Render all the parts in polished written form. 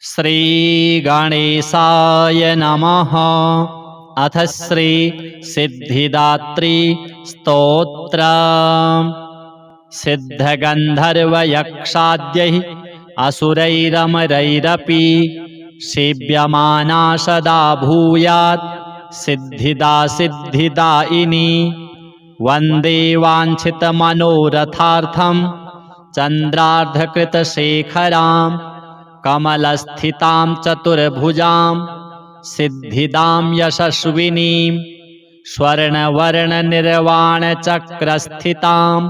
श्री गणेशाय नमः। अथ श्री सिद्धिदात्री स्तोत्र। सिद्धगन्धर्वयक्षाद्यैः असुरैरमरैरपि सेव्यमाना सदा भूयात् सिद्धिदा सिद्धिदायिनी। वन्दे वाञ्छितमनोरथार्थं चन्द्रार्धकृतशेखरां कमलस्थितां चतुर्भुजां सिद्धिदां यशस्विनीं। स्वर्णवर्णनिर्वाणचक्रस्थितां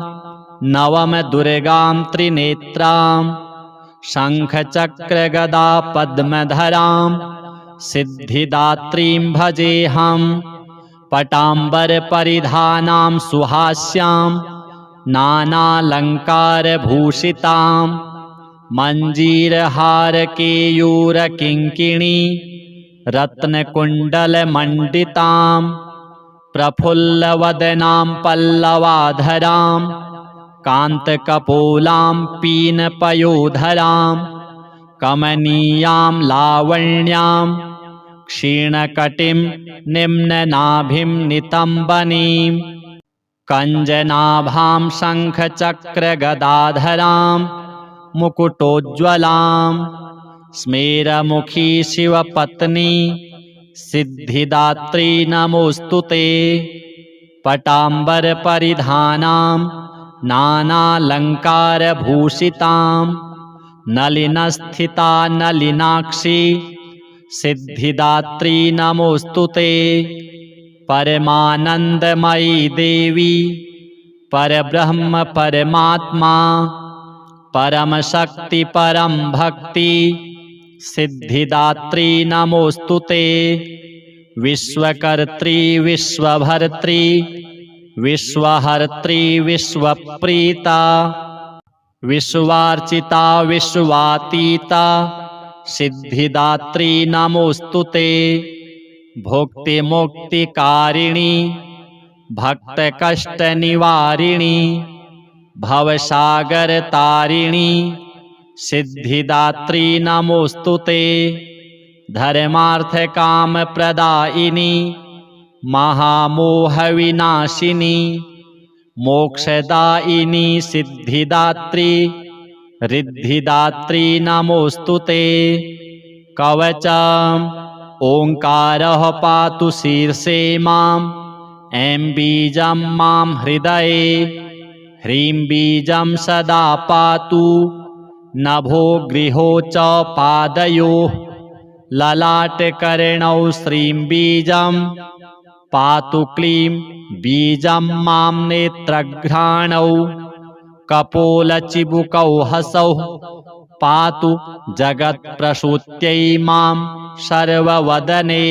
नवमदुर्गां त्रिनेत्रां शङ्खचक्रगदा पद्मधरां सिद्धिदात्रीं भजेऽहं। पटाम्बरपरिधानां सुहास्यां नानालङ्कारभूषितां मञ्जीरहारकेयूरकिङ्किणी रत्नकुण्डलमण्डितां प्रफुल्लवदनां पल्लवाधरां कान्तकपोलां पीनपयोधरां कमनीयां लावण्यां क्षीणकटिं निम्ननाभिं नितम्बनीं कञ्जनाभां शङ्खचक्रगदाधरां मुकुटोज्ज्वलां स्मेरमुखी शिवपत्नी सिद्धिदात्री नमोऽस्तुते। पटाम्बरपरिधानां नानालङ्कारभूषितां नलिनस्थिता नलिनाक्षी सिद्धिदात्री नमोऽस्तुते। परमानन्दमयी देवी परब्रह्म परमात्मा परमशक्ति परम भक्ति सिद्धिदात्री नमोऽस्तुते। विश्वकर्त्री विश्वभर्त्री विश्वहर्त्री विश्वप्रीता विश्वार्चिता विश्वातीता सिद्धिदात्री नमोऽस्तुते। भुक्तिमुक्तिकारिणी भक्तकष्टनिवारिणी भवसागरतारिणी सिद्धिदात्री नमोऽस्तुते। धर्मार्थकामप्रदायिनी महामोहविनाशिनी मोक्षदायिनी सिद्धिदात्री रिद्धिदात्री नमोऽस्तुते। कवचम् ओङ्कारः पातु शीर्षे माम् ऐं बीजं मां हृदये ह्रीं बीजं सदा पातु नभो गृहो च पादयोः ललाटकर्णौ श्रीं बीजं पातु क्लीं बीजं मां नेत्रघ्राणौ कपोलचिबुकौ हसौ पातु जगत्प्रसूत्यै मां सर्ववदने।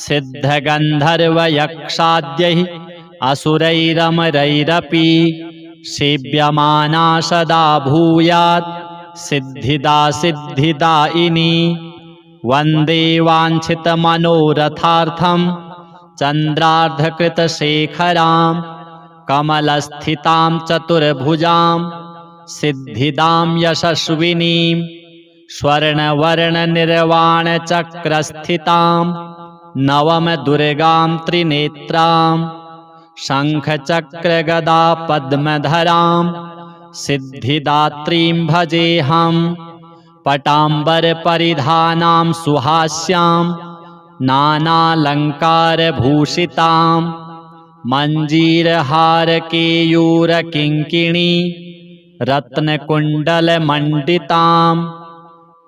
सिद्धगन्धर्वयक्षाद्यैः असुरैरमरैरपि सेव्यमाना सदा भूयात् सिद्धिदा सिद्धिदायिनी। वन्दे वाञ्छितमनोरथार्थं चन्द्रार्धकृतशेखरां कमलस्थितां चतुर्भुजां सिद्धिदां यशस्विनीं। स्वर्णवर्णनिर्वाणचक्रस्थितां नवमदुर्गां त्रिनेत्रां शङ्खचक्रगदा पद्मधरां सिद्धिदात्रीं भजेऽहं। पटाम्बरपरिधानां सुहास्यां नानालङ्कारभूषितां मञ्जीरहारकेयूरकिङ्किणी रत्नकुण्डलमण्डितां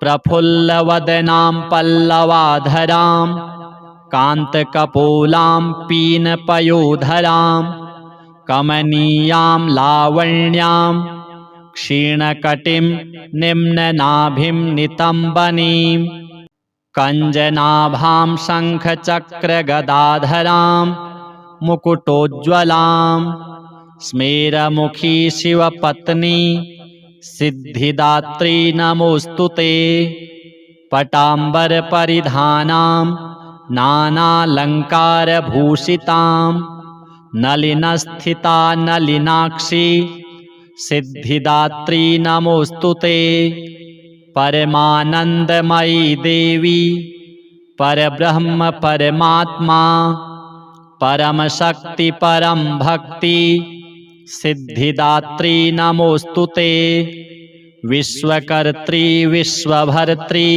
प्रफुल्लवदनां पल्लवाधरां कान्तकपोलां पीनपयोधरां कमनीयां लावण्यां क्षीणकटिं निम्ननाभिं नितम्बनीं कञ्जनाभां शङ्खचक्रगदाधरां मुकुटोज्ज्वलां स्मेरमुखी शिवपत्नी सिद्धिदात्री नमोऽस्तुते। पटाम्बरपरिधानां नानालङ्कारभूषितां नलिनस्थिता नलिनाक्षी सिद्धिदात्री नमोऽस्तुते। परमानन्दमयी देवी परब्रह्म परमात्मा परमशक्ति परम भक्ति सिद्धिदात्री नमोस्तुते। विश्वकर्त्री विश्वभर्त्री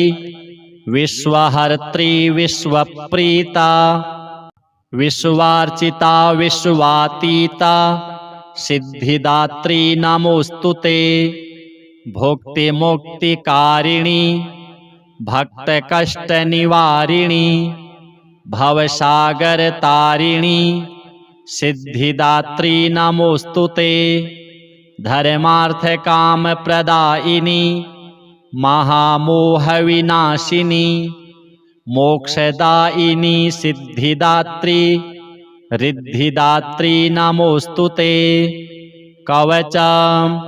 विश्वहर्त्री विश्वप्रीता विश्वार्चिता विश्वातीता सिद्धिदात्री नमोस्तुते। भुक्तिमुक्तिकारिणी भक्तकष्टनिवारिणी भवसागरतारिणी सिद्धिदात्री नमोस्तुते। धर्मार्थकामप्रदायिनी महामोहविनाशिनी मोक्षदायिनी सिद्धिदात्री रिद्धिदात्री नमोस्तुते। कवचम्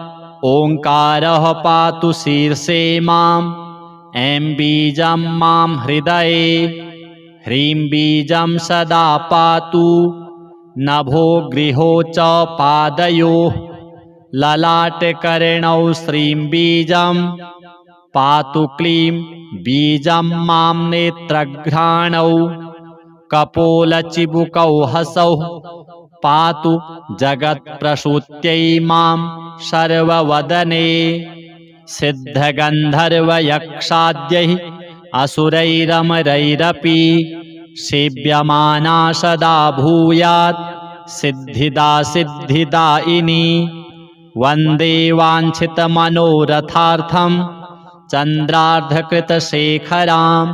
ओंकारः पातु शीर्षे माम् ऐं बीजं मां हृदये ह्रीं बीजं सदा पातु नभो गृहो च पादयोः ललाटकर्णौ श्रीं बीजं पातु क्लीं बीजं मां नेत्रघ्राणौ कपोलचिबुकौ हसौ पातु जगत्प्रसूत्यै मां सर्ववदने। सिद्धगन्धर्वयक्षाद्यैः असुरैरमरैरपि सेव्यमाना सदा भूयात् सिद्धिदा सिद्धिदायिनी। वन्दे वाञ्छितमनोरथार्थं चन्द्रार्धकृतशेखरां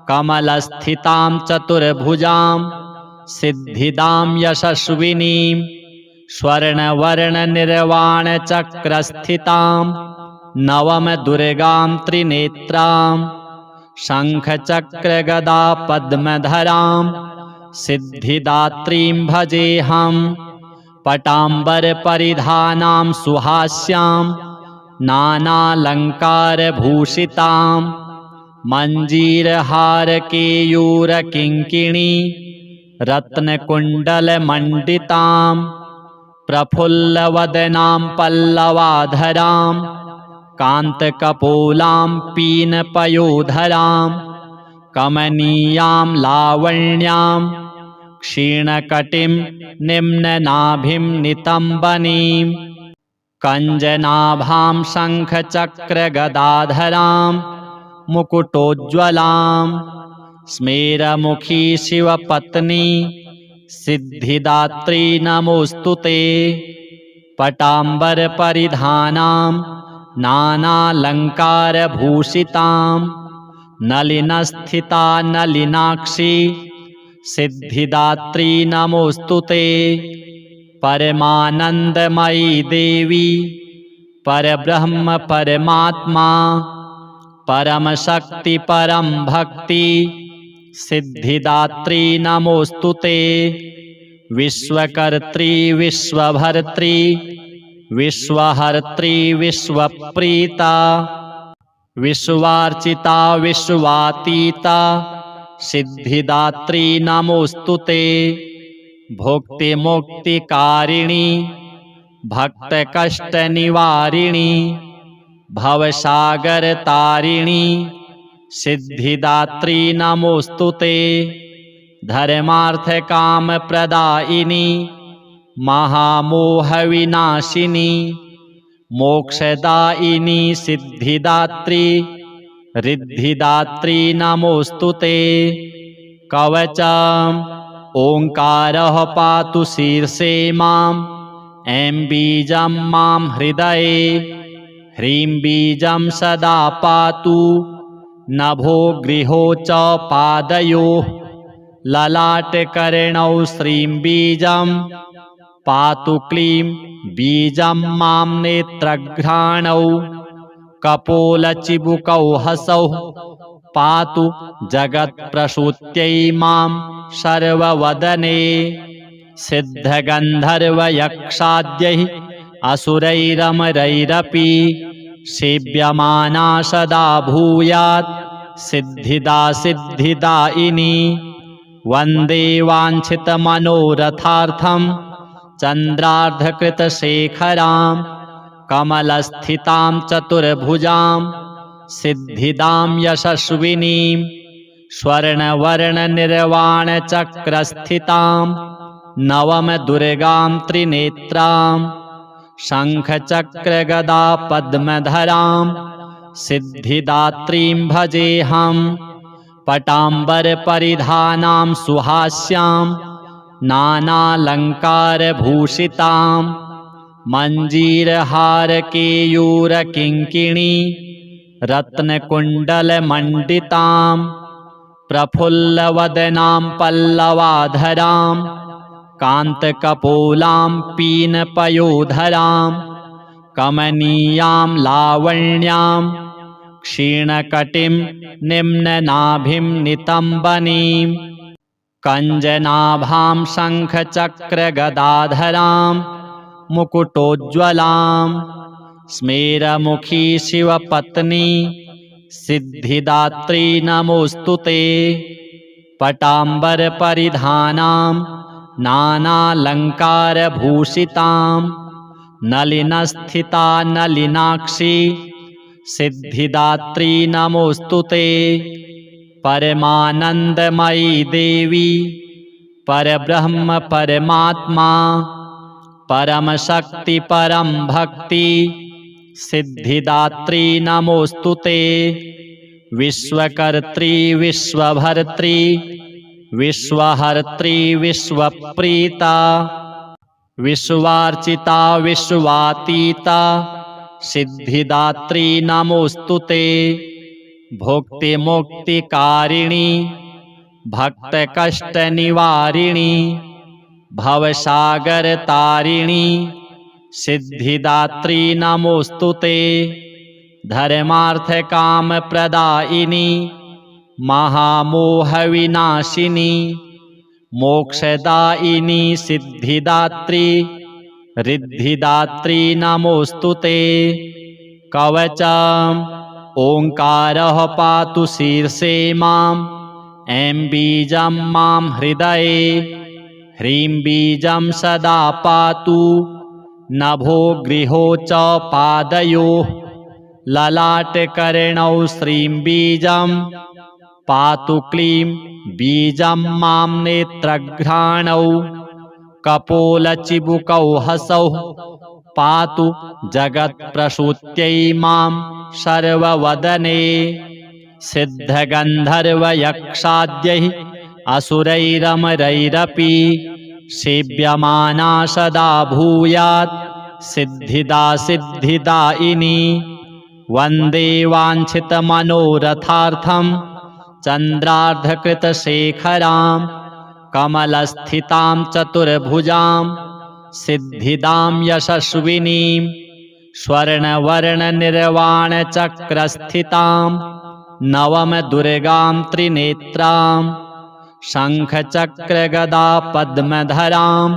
कमलस्थितां चतुर्भुजां सिद्धिदां यशस्विनीं स्वर्णवर्णनिर्वाणचक्रस्थितां नवमदुर्गां त्रिनेत्रां शङ्खचक्रगदा पद्मधरां सिद्धिदात्रीं भजेऽहं। पटाम्बरपरिधानां सुहास्यां नानालङ्कारभूषितां मञ्जीरहारकेयूरकिङ्किणी रत्नकुण्डलमण्डितां प्रफुल्लवदनां पल्लवाधरां कान्तकपोलां पीनपयोधरां कमनीयां लावण्यां क्षीणकटिं निम्ननाभिं नितम्बनीं कञ्जनाभां शङ्खचक्रगदाधरां मुकुटोज्ज्वलां स्मेरमुखी शिवपत्नी सिद्धिदात्री नमोस्तुते। पटाम्बरपरिधानां नानालङ्कारभूषितां नलिनस्थिता नलिनाक्षी सिद्धिदात्री नमोस्तुते। परमानन्दमयी देवी परब्रह्म परमात्मा परमशक्ति परम भक्ति सिद्धिदात्री नमोस्तुते। विश्वकर्त्री विश्वभर्त्री विश्वहर्त्री विश्वप्रीता विश्वार्चिता विश्वातीता सिद्धिदात्री नमोस्तुते। भुक्तिमुक्तिकारिणी भक्तकष्टनिवारिणी भवसागरतारिणी सिद्धिदात्री नमोस्तुते। धर्मार्थकामप्रदायिनी महामोहविनाशिनी मोक्षदायिनी सिद्धिदात्री रिद्धिदात्री नमोस्तुते। कवचम् ओंकारः पातु शीर्षे माम् ऐं बीजं मां हृदये ह्रीं बीजं सदा पातु नभो गृहो च पादयोः ललाटकर्णौ श्रीं बीजं पातु क्लीं बीजं मां नेत्रघ्राणौ कपोलचिबुकौ हसौ पातु जगत्प्रसूत्यै मां सर्ववदने। सिद्धगन्धर्वयक्षाद्यैः असुरैरमरैरपि सेव्यमाना सदा भूयात् सिद्धिदा सिद्धिदायिनी। वन्दे वाञ्छितमनोरथार्थं चन्द्रार्धकृतशेखरां कमलस्थितां चतुर्भुजां सिद्धिदां यशस्विनीं स्वर्णवर्णनिर्वाणचक्रस्थितां नवमदुर्गां त्रिनेत्रां शङ्खचक्रगदा पद्मधरां सिद्धिदात्रीं भजेऽहं पटाम्बरपरिधानां सुहास्यां नानालङ्कारभूषितां मञ्जीरहारकेयूरकिङ्किणी रत्नकुण्डलमण्डितां प्रफुल्लवदनां पल्लवाधरां कान्तकपोलां पीनपयोधरां कमनीयां लावण्यां क्षीणकटिं निम्ननाभिं नितम्बनीं कञ्जनाभां शङ्खचक्रगदाधरां मुकुटोज्ज्वलां स्मेरमुखी शिवपत्नी सिद्धिदात्री नमोऽस्तु ते। पटाम्बरपरिधानां नानालङ्कारभूषितां नलिनस्थिता नलिनाक्षी सिद्धिदात्री नमोऽस्तु ते। परमानन्दमयी देवी परब्रह्म परमात्मा परमशक्ति परं भक्ति सिद्धिदात्री नमोऽस्तु ते। विश्वकर्त्री विश्वभर्त्री विश्वहर्त्री विश्वप्रीता विश्वार्चिता विश्वातीता सिद्धिदात्री नमोऽस्तु ते। भुक्तिमुक्तिकारिणी भक्तकष्टनिवारिणी भवसागरतारिणी सिद्धिदात्री नमोऽस्तु ते। धर्मार्थकामप्रदायिनी महामोहविनाशिनी मोक्षदायिनी सिद्धिदात्री रिद्धिदात्री नमोऽस्तु ते। कवचम् ओङ्कारः पातु शीर्षे माम् ऐं बीजं मां हृदये ह्रीं बीजं सदा पातु नभो गृहो च पादयोः ललाटकर्णौ श्रीं बीजं पातु क्लीं बीजं मां नेत्रघ्राणौ कपोलचिबुकौ हसौ पातु जगत्प्रसूत्यै मां सर्ववदने। सिद्धगन्धर्वयक्षाद्यैः असुरैरमरैरपि सेव्यमाना सदा भूयात् सिद्धिदा सिद्धिदायिनी। वन्दे वाञ्छितमनोरथार्थं चन्द्रार्धकृतशेखरां कमलस्थितां चतुर्भुजां सिद्धिदां यशस्विनीं स्वर्णवर्णनिर्वाणचक्रस्थितां नवमदुर्गां त्रिनेत्रां शङ्खचक्रगदा पद्मधरां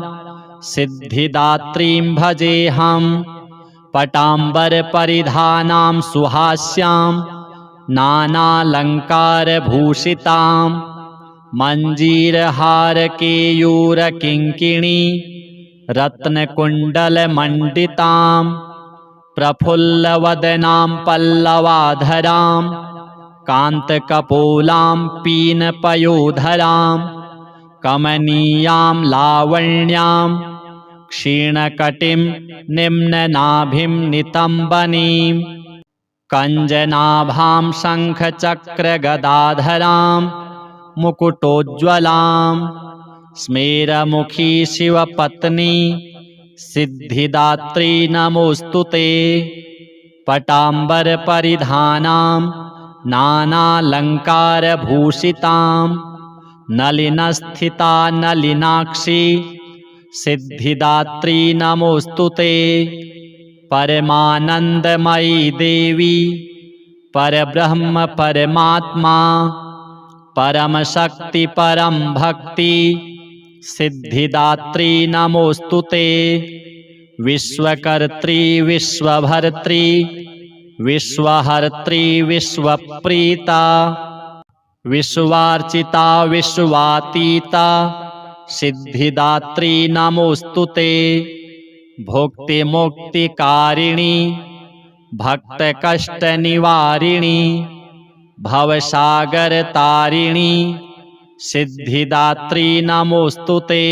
सिद्धिदात्रीं भजेऽहं पटाम्बरपरिधानां सुहास्यां नानालङ्कारभूषितां मञ्जीरहारकेयूरकिङ्किणी रत्नकुण्डलमण्डितां प्रफुल्लवदनां पल्लवाधरां कान्तकपोलां पीनपयोधरां कमनीयां लावण्यां क्षीणकटिं निम्ननाभिं नितम्बनीं कञ्जनाभां शङ्खचक्रगदाधरां मुकुटोज्ज्वलां स्मेरमुखी शिवपत्नी सिद्धिदात्री नमोऽस्तु ते। पटाम्बरपरिधानां नानालङ्कारभूषितां नलिनस्थिता नलिनाक्षी सिद्धिदात्री नमोऽस्तु ते। परमानन्दमयी देवी परब्रह्म परमात्मा परमशक्ति परं भक्ति सिद्धिदात्री नमोऽस्तु ते। विश्वकर्त्री विश्वभर्त्री विश्वहर्त्री विश्वप्रीता विश्वार्चिता विश्वातीता सिद्धिदात्री नमोऽस्तु ते। भुक्तिमुक्तिकारिणी भक्तकष्टनिवारिणी भवसागरतारिणी सिद्धिदात्री नमोस्तुते।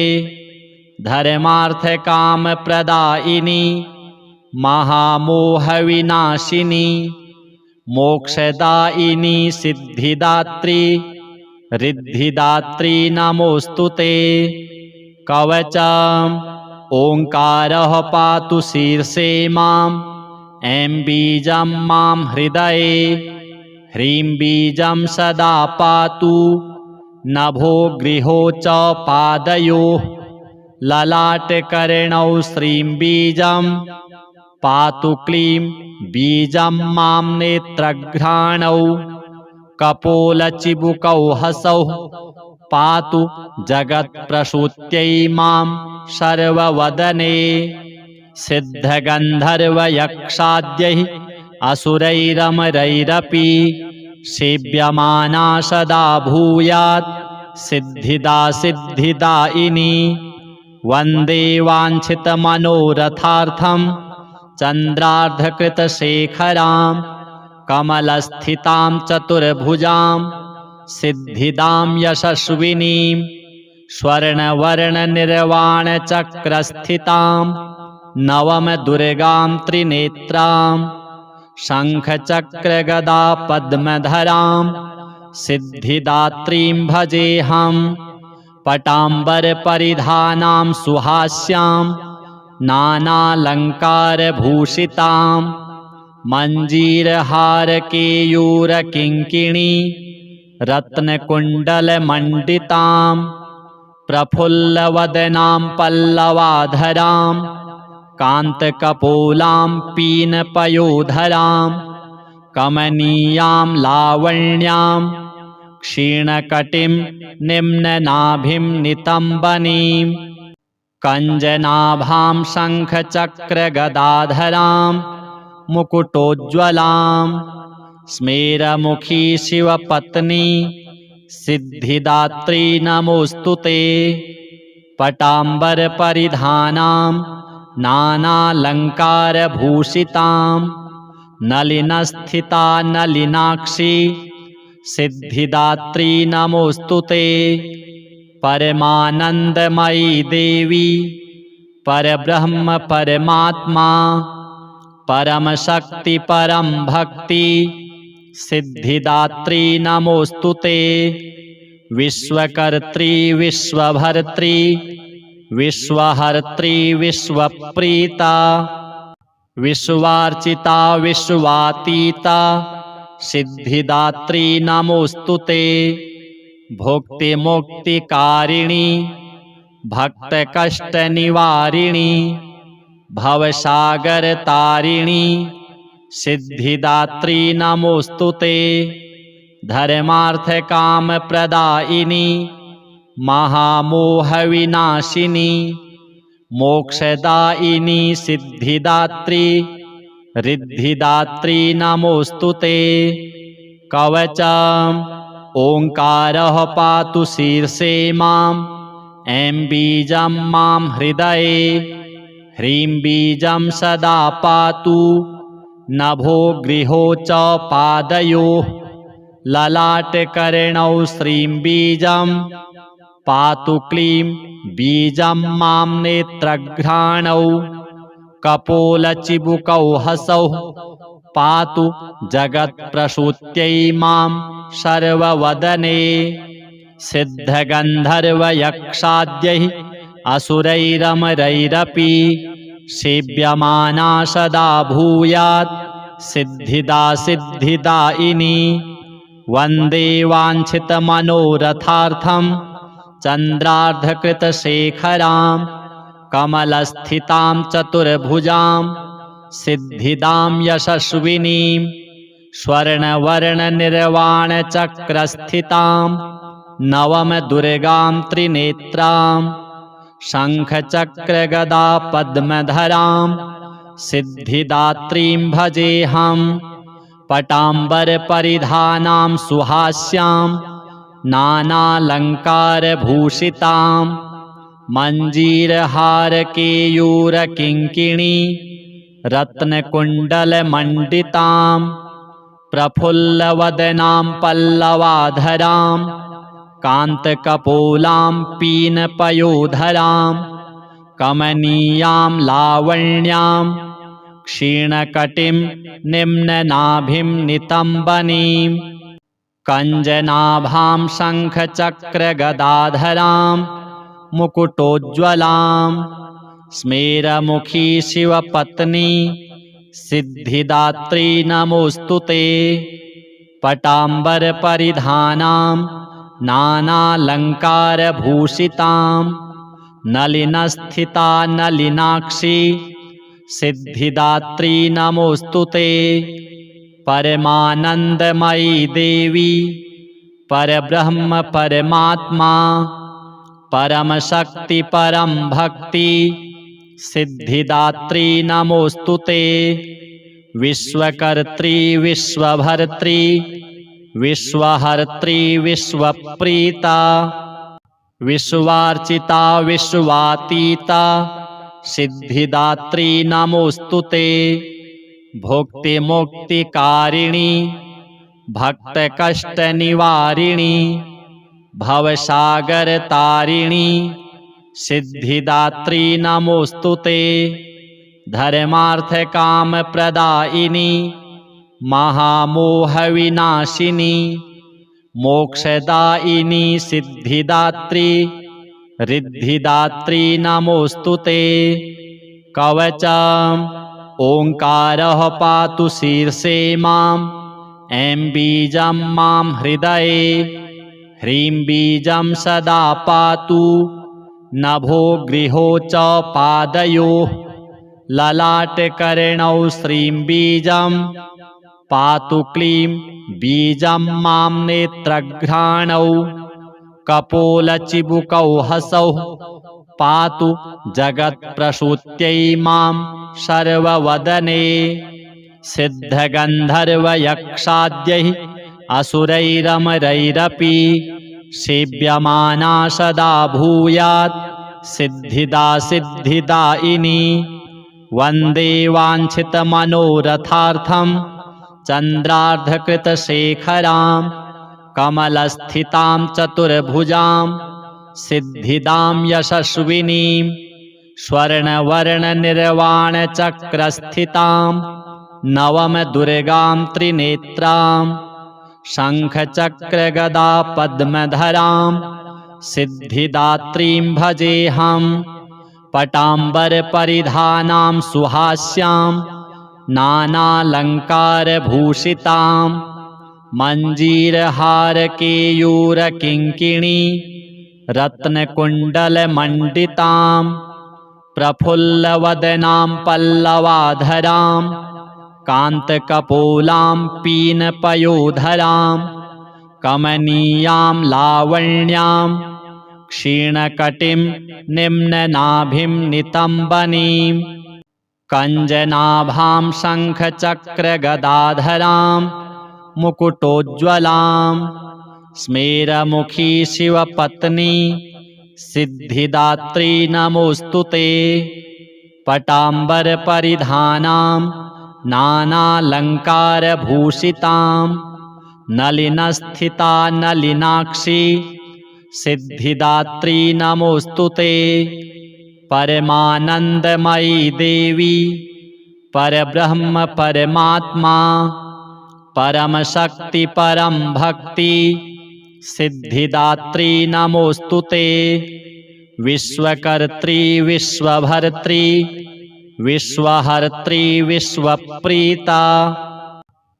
धर्मार्थकामप्रदायिनी महामोहविनाशिनी मोक्षदायिनी सिद्धिदात्री रिद्धिदात्री नमोस्तुते। कवचम् ओंकारः पातु शीर्षे माम् ऐं बीजं मां हृदये ह्रीं बीजं सदा पातु नभो गृहो च पादयोः ललाटकर्णौ श्रीं बीजं पातु क्लीं बीजं मां नेत्रघ्राणौ कपोलचिबुकौ हसौ पातु जगत्प्रसूत्यै मां सर्ववदने। सिद्धगन्धर्वयक्षाद्यैः असुरैरमरैरपि सेव्यमाना सदा भूयात् सिद्धिदा सिद्धिदायिनी। वन्दे वाञ्छितमनोरथार्थं चन्द्रार्धकृतशेखरां कमलस्थितां चतुर्भुजां सिद्धिदां यशस्विनीं स्वर्णवर्णनिर्वाणचक्रस्थितां नवमदुर्गां त्रिनेत्रां शङ्खचक्रगदा पद्मधरां सिद्धिदात्रीं भजेऽहं। पटाम्बरपरिधानां सुहास्यां नानालङ्कारभूषितां मञ्जीरहारकेयूरकिङ्किणी रत्नकुण्डलमण्डितां प्रफुल्लवदनां पल्लवाधरां कान्तकपोलां पीनपयोधरां कमनीयां लावण्यां क्षीणकटिं निम्ननाभिं नितम्बनीं कञ्जनाभां शङ्खचक्रगदाधरां मुकुटोज्ज्वलां स्मेरमुखी शिवपत्नी सिद्धिदात्री नमोस्तुते। पटाम्बरपरिधानां नानालङ्कारभूषितां नलिनस्थिता नलिनाक्षी सिद्धिदात्री नमोस्तुते। परमानन्दमयी देवी परब्रह्म परमात्मा परमशक्ति परम भक्ति सिद्धिदात्री नमोस्तुते। विश्वकर्त्री विश्वभर्त्री विश्वहर्त्री विश्वप्रीता विश्वार्चिता विश्वातीता सिद्धिदात्री नमोस्तुते। भुक्तिमुक्तिकारिणी भक्तकष्टनिवारिणी भवसागरतारिणी सिद्धिदात्री नमोस्तुते। धर्मार्थकामप्रदायिनी महामोहविनाशिनी मोक्षदायिनी सिद्धिदात्री रिद्धिदात्री नमोस्तुते। कवचम् ओंकारः पातु शीर्षे माम् ऐं बीजं मां हृदये ह्रीं बीजं सदा पातु नभो गृहो च पादयोः ललाटकर्णौ श्रीं बीजं पातु क्लीं बीजं मां नेत्रघ्राणौ कपोलचिबुकौ हसौ पातु जगत्प्रसूत्यै मां सर्ववदने। सिद्धगन्धर्वयक्षाद्यैः असुरैरमरैरपि सेव्यमाना सदा भूयात् सिद्धिदा सिद्धिदायिनी। वन्दे वाञ्छितमनोरथार्थं चन्द्रार्धकृतशेखरां कमलस्थितां चतुर्भुजां सिद्धिदां यशस्विनीं स्वर्णवर्णनिर्वाणचक्रस्थितां नवमदुर्गां त्रिनेत्रां शङ्खचक्रगदा पद्मधरां सिद्धिदात्रीं भजेऽहं। पटाम्बरपरिधानां सुहास्यां नानालङ्कारभूषितां मञ्जीरहारकेयूरकिङ्किणी रत्नकुण्डलमण्डितां प्रफुल्लवदनां पल्लवाधरां कान्तकपोलां पीनपयोधरां कमनीयां लावण्यां क्षीणकटिं निम्ननाभिं नितम्बनीं कञ्जनाभां शङ्खचक्रगदाधरां मुकुटोज्ज्वलां स्मेरमुखी शिवपत्नी सिद्धिदात्री नमोऽस्तु ते। पटाम्बरपरिधानां नानालङ्कारभूषितां नलिनस्थिता नलिनाक्षी सिद्धिदात्री नमोऽस्तु ते। परमानन्दमयी देवी परब्रह्म परमात्मा परमशक्ति परम भक्ति सिद्धिदात्री नमोऽस्तु ते। विश्वकर्त्री विश्वभर्त्री विश्वहर्त्री विश्वप्रीता विश्वार्चिता विश्वातीता सिद्धिदात्री नमोऽस्तु ते। भुक्तिमुक्तिकारिणी भक्तकष्टनिवारिणी भवसागरतारिणी सिद्धिदात्री नमोऽस्तु ते। धर्मार्थकामप्रदायिनी महामोहविनाशिनी मोक्षदायिनी सिद्धिदात्री रिद्धिदात्री नमोऽस्तु ते। कवचम् ओंकारः पातु शीर्षे माम् ऐं बीजं मां हृदये ह्रीं बीजं सदा पातु नभो गृहो च पादयोः ललाटकर्णौ श्रीं बीजं पातु क्लीं बीजं मां नेत्रघ्राणौ कपोलचिबुकौ हसौ पातु जगत्प्रसूत्यै मां सर्ववदने। सिद्धगन्धर्वयक्षाद्यैः असुरैरमरैरपि सेव्यमाना सदा भूयात् सिद्धिदा सिद्धिदायिनी। वन्दे वाञ्छितमनोरथार्थं चन्द्रार्धकृतशेखरां कमलस्थितां चतुर्भुजां सिद्धिदां यशस्विनीं स्वर्णवर्णनिर्वाणचक्रस्थितां नवमदुर्गां त्रिनेत्रां शङ्खचक्रगदा पद्मधरां सिद्धिदात्रीं भजेऽहम्। पटाम्बरपरिधानां सुहास्यां नानालङ्कारभूषितां मञ्जीरहारकेयूरकिङ्किणी रत्नकुण्डलमण्डितां प्रफुल्लवदनां पल्लवाधरां कान्तकपोलां पीनपयोधरां कमनीयां लावण्यां क्षीणकटिं निम्ननाभिं नितम्बनीं कञ्जनाभां शङ्खचक्रगदाधरां मुकुटोज्ज्वलां स्मेरमुखी शिवपत्नी सिद्धिदात्री नमोऽस्तु ते। पटाम्बरपरिधानां नानालङ्कारभूषितां नलिनस्थिता नलिनाक्षी सिद्धिदात्री नमोऽस्तु ते। परमानन्दमयी देवी परब्रह्म परमात्मा परमशक्ति परम भक्ति सिद्धिदात्री नमोऽस्तु ते। विश्वकर्त्री विश्वभर्त्री विश्वहर्त्री विश्वप्रीता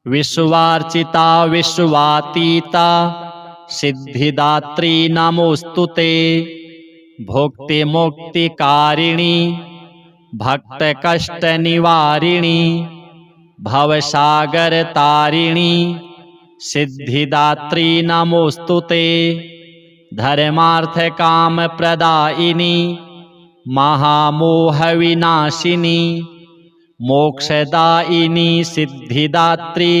विश्वार्चिता विश्वातीता सिद्धिदात्री नमोऽस्तु ते। भुक्तिमुक्तिकारिणी भक्तकष्टनिवारिणी भवसागरतारिणी सिद्धिदात्री नमोऽस्तु ते। धर्मार्थकामप्रदायिनी महामोहविनाशिनी मोक्षदायिनी सिद्धिदात्री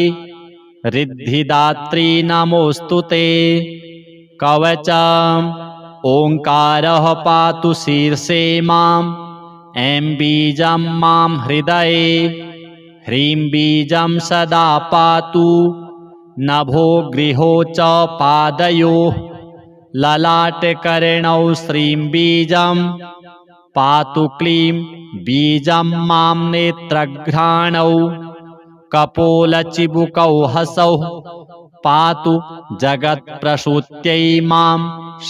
रिद्धिदात्री नमोऽस्तु ते। कवचम् ओंकारः पातु शीर्षे मां ऐं बीजं मां हृदये ह्रीं बीजं सदा पातु नभो गृहो च पादयोः ललाटकर्णौ श्रीं बीजं पातु क्लीं बीजं मां नेत्रघ्राणौ कपोलचिबुकौ हसौ पातु जगत्प्रसूत्यै मां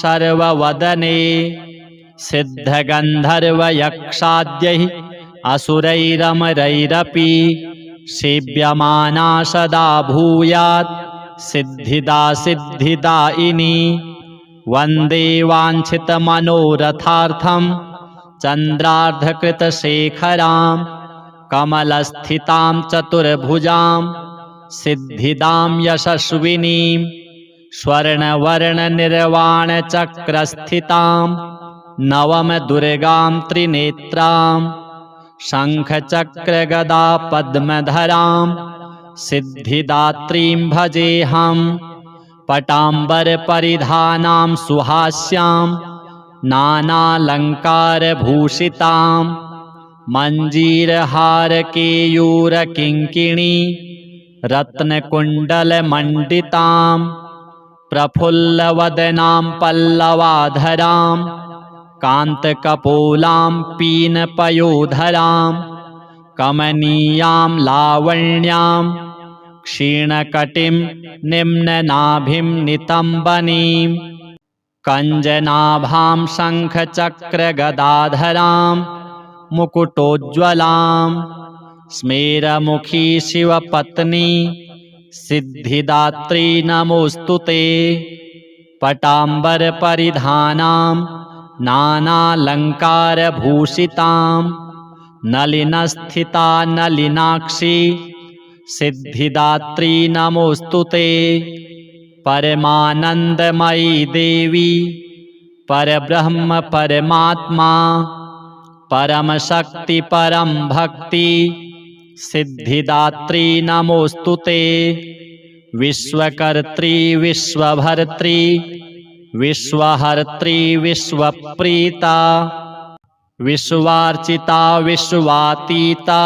सर्ववदने सिद्धगन्धर्वयक्षाद्यैः असुरैरमरैरपि सेव्यमाना सदा भूयात् सिद्धिदा सिद्धिदायिनी वन्दे वाञ्छितमनोरथार्थं चन्द्रार्धकृतशेखरां कमलस्थितां चतुर्भुजां सिद्धिदां यशस्विनीं स्वर्णवर्णनिर्वाणचक्रस्थितां नवमदुर्गां त्रिनेत्रां शङ्खचक्रगदा पद्मधरां सिद्धिदात्रीं भजेऽहं पटाम्बरपरिधानां सुहास्यां नानालङ्कारभूषितां मञ्जीरहारकेयूरकिङ्किणी रत्नकुण्डलमण्डितां प्रफुल्लवदनां पल्लवाधरां कान्तकपोलां पीनपयोधरां कमनीयां लावण्यां क्षीणकटिं निम्ननाभिं नितम्बनीं कञ्जनाभां शङ्खचक्रगदाधरां मुकुटोज्ज्वलां स्मेरमुखी शिवपत्नी सिद्धिदात्री नमोऽस्तु ते पटाम्बरपरिधानां नानालङ्कारभूषितां नलिनस्थिता नलिनाक्षी सिद्धिदात्री नमोऽस्तु ते परमानन्दमयी देवी परब्रह्म परमात्मा परमशक्ति परं भक्ति सिद्धिदात्री नमोऽस्तु ते विश्वकर्त्री विश्वभर्त्री विश्वहर्त्री विश्वप्रीता विश्वार्चिता विश्वातीता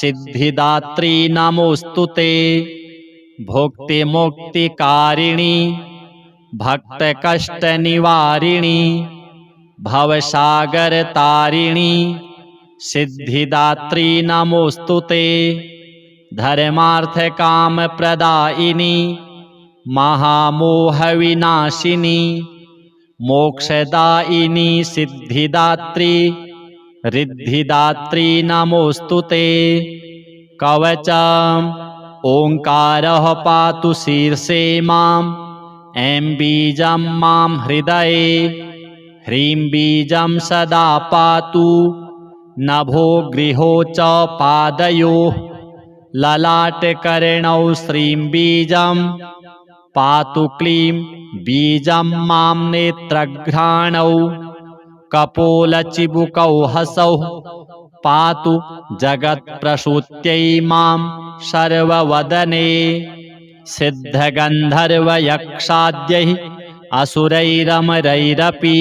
सिद्धिदात्री नमोऽस्तु ते भुक्तिमुक्तिकारिणी भक्तकष्टनिवारिणी भवसागरतारिणी सिद्धिदात्री नमोऽस्तु ते धर्मार्थकामप्रदायिनी महामोहविनाशिनी मोक्षदायिनी सिद्धिदात्री रिद्धिदात्री नमोऽस्तु ते कवचम् ओङ्कारः पातु शीर्षे मां ऐं बीजं मां हृदये ह्रीं बीजं सदा पातु नभो गृहो च पादयोः ललाटकर्णौ श्रीं बीजं पातु क्लीं बीजं मां नेत्रघ्राणौ कपोलचिबुकौ हसौ पातु जगत्प्रसूत्यै मां सर्ववदने सिद्धगन्धर्वयक्षाद्यैः असुरैरमरैरपि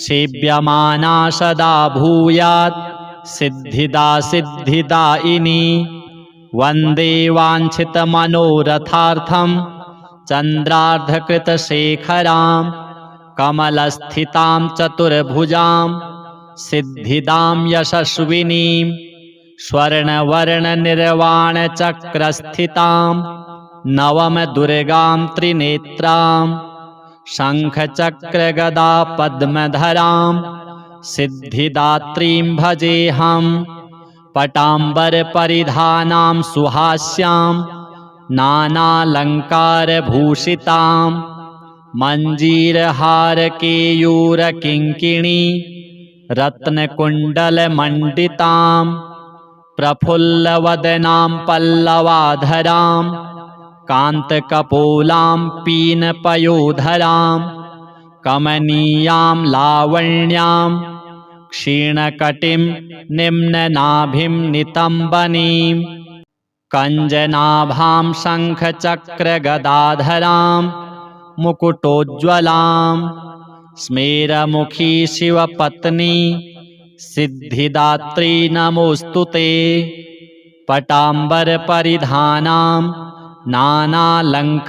सेव्यमाना सदा भूयात् सिद्धिदा सिद्धिदायिनी वन्दे वाञ्छितमनोरथार्थं चन्द्रार्धकृतशेखरां कमलस्थितां चतुर्भुजां सिद्धिदां यशस्विनीं स्वर्णवर्णनिर्वाणचक्रस्थितां नवमदुर्गां त्रिनेत्रां शङ्खचक्रगदा पद्मधरां सिद्धिदात्रीं भजेऽहं पटाम्बरपरिधानां सुहास्यां नानालङ्कारभूषितां मञ्जीरहारकेयूरकिङ्किणी रत्नकुण्डलमण्डितां प्रफुल्लवदनां पल्लवाधरां कान्तकपोलां पीनपयोधरां कमनीयां लावण्यां क्षीणकटिं निम्ननाभिं नितम्बनीं कञ्जनाभां शङ्खचक्रगदाधरां मुकुटोज्ज्वलां स्मेरमुखी शिवपत्नी सिद्धिदात्री नमोऽस्तु ते। पटाम्बरपरिधानां नानालङ्कारभूषितां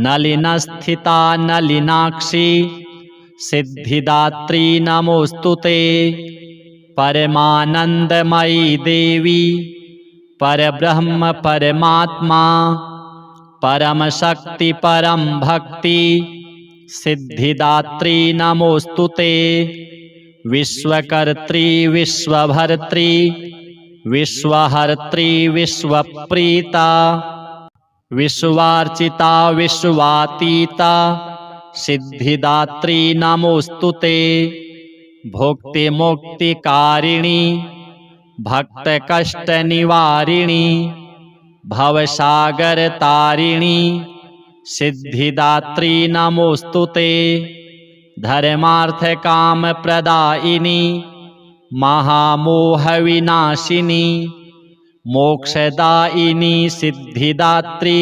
नलिनस्थिता नलिनाक्षी सिद्धिदात्री नमोऽस्तु ते। परमानन्दमयी देवी परब्रह्म परमात्मा परमशक्ति परम भक्ति सिद्धिदात्री नमोऽस्तु ते। विश्वकर्त्री विश्वभर्त्री विश्वहर्त्री विश्वप्रीता विश्वार्चिता विश्वातीता सिद्धिदात्री नमोऽस्तु ते। भुक्तिमुक्तिकारिणी भक्तकष्टनिवारिणी भवसागरतारिणी सिद्धिदात्री नमोऽस्तु ते। धर्मार्थकामप्रदायिनी महामोहविनाशिनी मोक्षदायिनी सिद्धिदात्री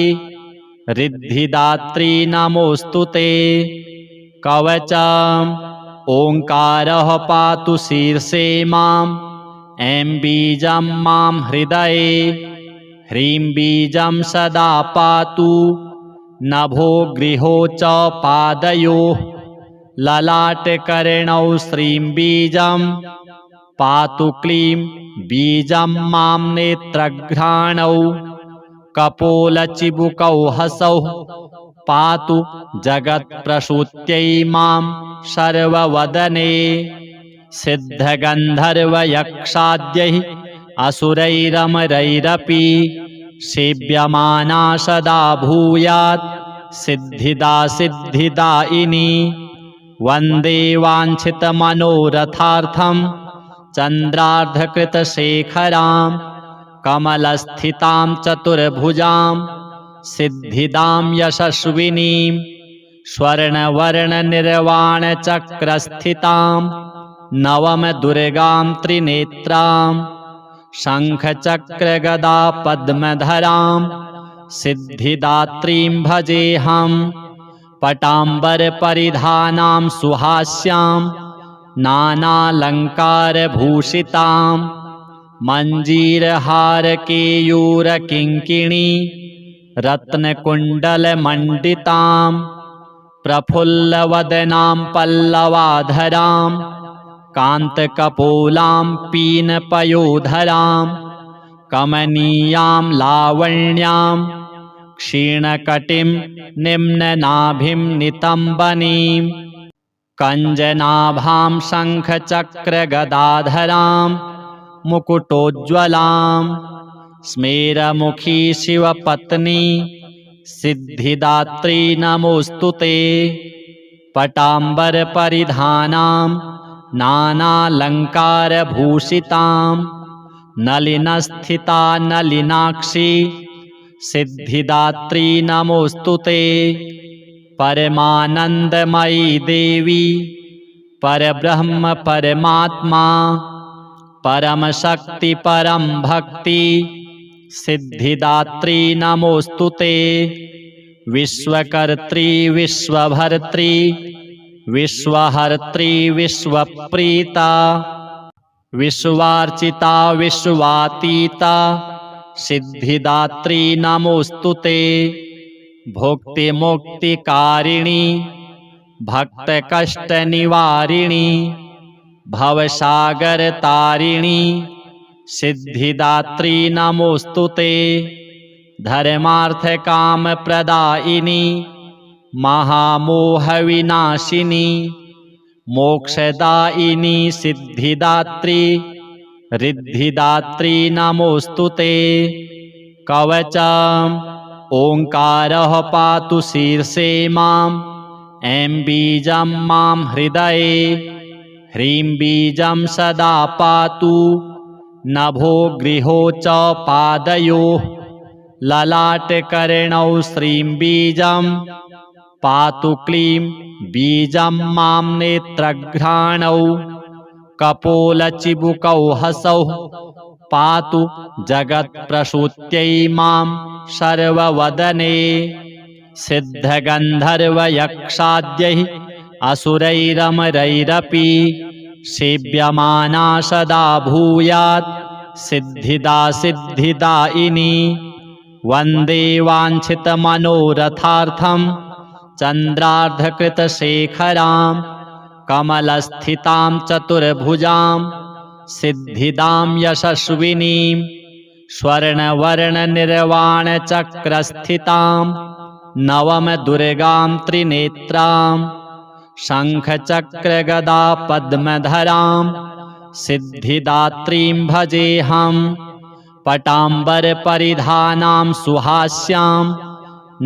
रिद्धिदात्री नमोऽस्तु ते। कवचम् ओंकारः पातु शीर्षे माम् ऐं बीजं मां हृदये ह्रीं बीजं सदा पातु नभो गृहो च पादयोः ललाटकर्णौ श्रीं बीजं पातु क्लीं बीजं मां नेत्रघ्राणौ कपोलचिबुकौ हसौ पातु जगत्प्रसूत्यै मां सर्ववदने। सिद्धगन्धर्वयक्षाद्यैः असुरैरमरैरपि सेव्यमाना सदा भूयात् सिद्धिदा सिद्धिदायिनी। वन्दे वाञ्छितमनोरथार्थं चन्द्रार्धकृतशेखरां कमलस्थितां चतुर्भुजां सिद्धिदां यशस्विनीं स्वर्णवर्णनिर्वाणचक्रस्थितां नवमदुर्गां त्रिनेत्रां शङ्खचक्रगदा पद्मधरां सिद्धिदात्रीं भजेऽहम्। पटाम्बरपरिधानां सुहास्यां नानालङ्कारभूषितां मञ्जीरहारकेयूरकिङ्किणी रत्नकुण्डलमण्डितां प्रफुल्लवदनां पल्लवाधरां कान्तकपोलां पीनपयोधरां कमनीयां लावण्यां क्षीणकटिं निम्ननाभिं नितम्बनीं कञ्जनाभां शङ्खचक्रगदाधरां मुकुटोज्ज्वलां स्मेरमुखी शिवपत्नी सिद्धिदात्री नमोऽस्तु ते। पटाम्बरपरिधानां नानालङ्कारभूषितां नलिनस्थिता नलिनाक्षी सिद्धिदात्री नमोऽस्तु ते। परमानन्दमयी देवी परब्रह्म परमात्मा परमशक्ति परम भक्ति सिद्धिदात्री नमोऽस्तु ते। विश्वकर्त्री विश्वभर्त्री विश्वहर्त्री विश्वप्रीता विश्वार्चिता विश्वातीता सिद्धिदात्री नमोऽस्तु ते। भुक्तिमुक्तिकारिणी भक्तकष्टनिवारिणी भवसागरतारिणी सिद्धिदात्री नमोऽस्तु ते। धर्मार्थकामप्रदायिनी महामोहविनाशिनी मोक्षदायिनी सिद्धिदात्री रिद्धिदात्री नमोऽस्तु ते। कवचम् ओंकारः पातु शीर्षे माम् ऐं बीजं मां हृदये ह्रीं बीजं सदा पातु नभो गृहो च पादयोः ललाटकर्णौ श्रीं बीजं पातु क्लीं बीजं मां नेत्रघ्राणौ कपोलचिबुकौ हसौ पातु जगत्प्रसूत्यै मां सर्ववदने। सिद्धगन्धर्वयक्षाद्यैः असुरैरमरैरपि सेव्यमाना सदा भूयात् सिद्धिदा सिद्धिदायिनी। वन्दे वाञ्छितमनोरथार्थं चन्द्रार्धकृतशेखरां कमलस्थितां चतुर्भुजां सिद्धिदां यशस्विनीं। स्वर्णवर्णनिर्वाणचक्रस्थितां नवमदुर्गां त्रिनेत्रां शङ्खचक्रगदा पद्मधरां सिद्धिदात्रीं भजेऽहम्। पटाम्बरपरिधानां सुहास्यां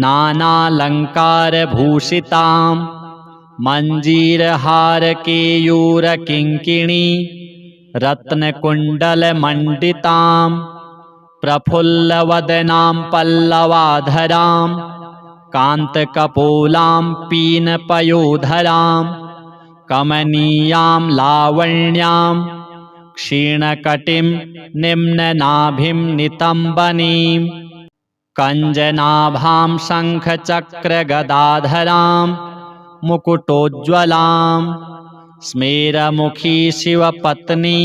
नानालङ्कारभूषितां मञ्जीरहारकेयूरकिङ्किणी रत्नकुण्डलमण्डितां प्रफुल्लवदनां पल्लवाधरां कान्तकपोलां पीनपयोधरां कमनीयां लावण्यां क्षीणकटिं निम्ननाभिं नितम्बनीं कञ्जनाभां शङ्खचक्रगदाधरां मुकुटोज्ज्वलां स्मेरमुखी शिवपत्नी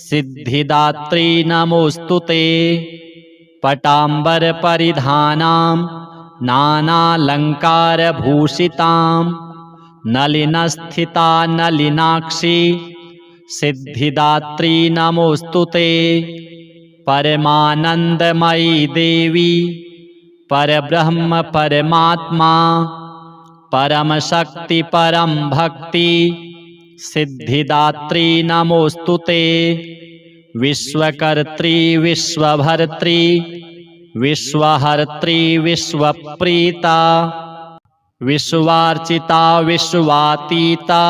सिद्धिदात्री नमोऽस्तुते। पटाम्बरपरिधानां नानालङ्कारभूषितां नलिनस्थिता नलिनाक्षी सिद्धिदात्री नमोऽस्तुते। परमानन्दमयी देवी परब्रह्म परमात्मा परमशक्ति परम भक्ति सिद्धिदात्री नमोऽस्तुते। विश्वकर्त्री विश्वभर्त्री विश्वहर्त्री विश्वप्रीता विश्वार्चिता विश्वातीता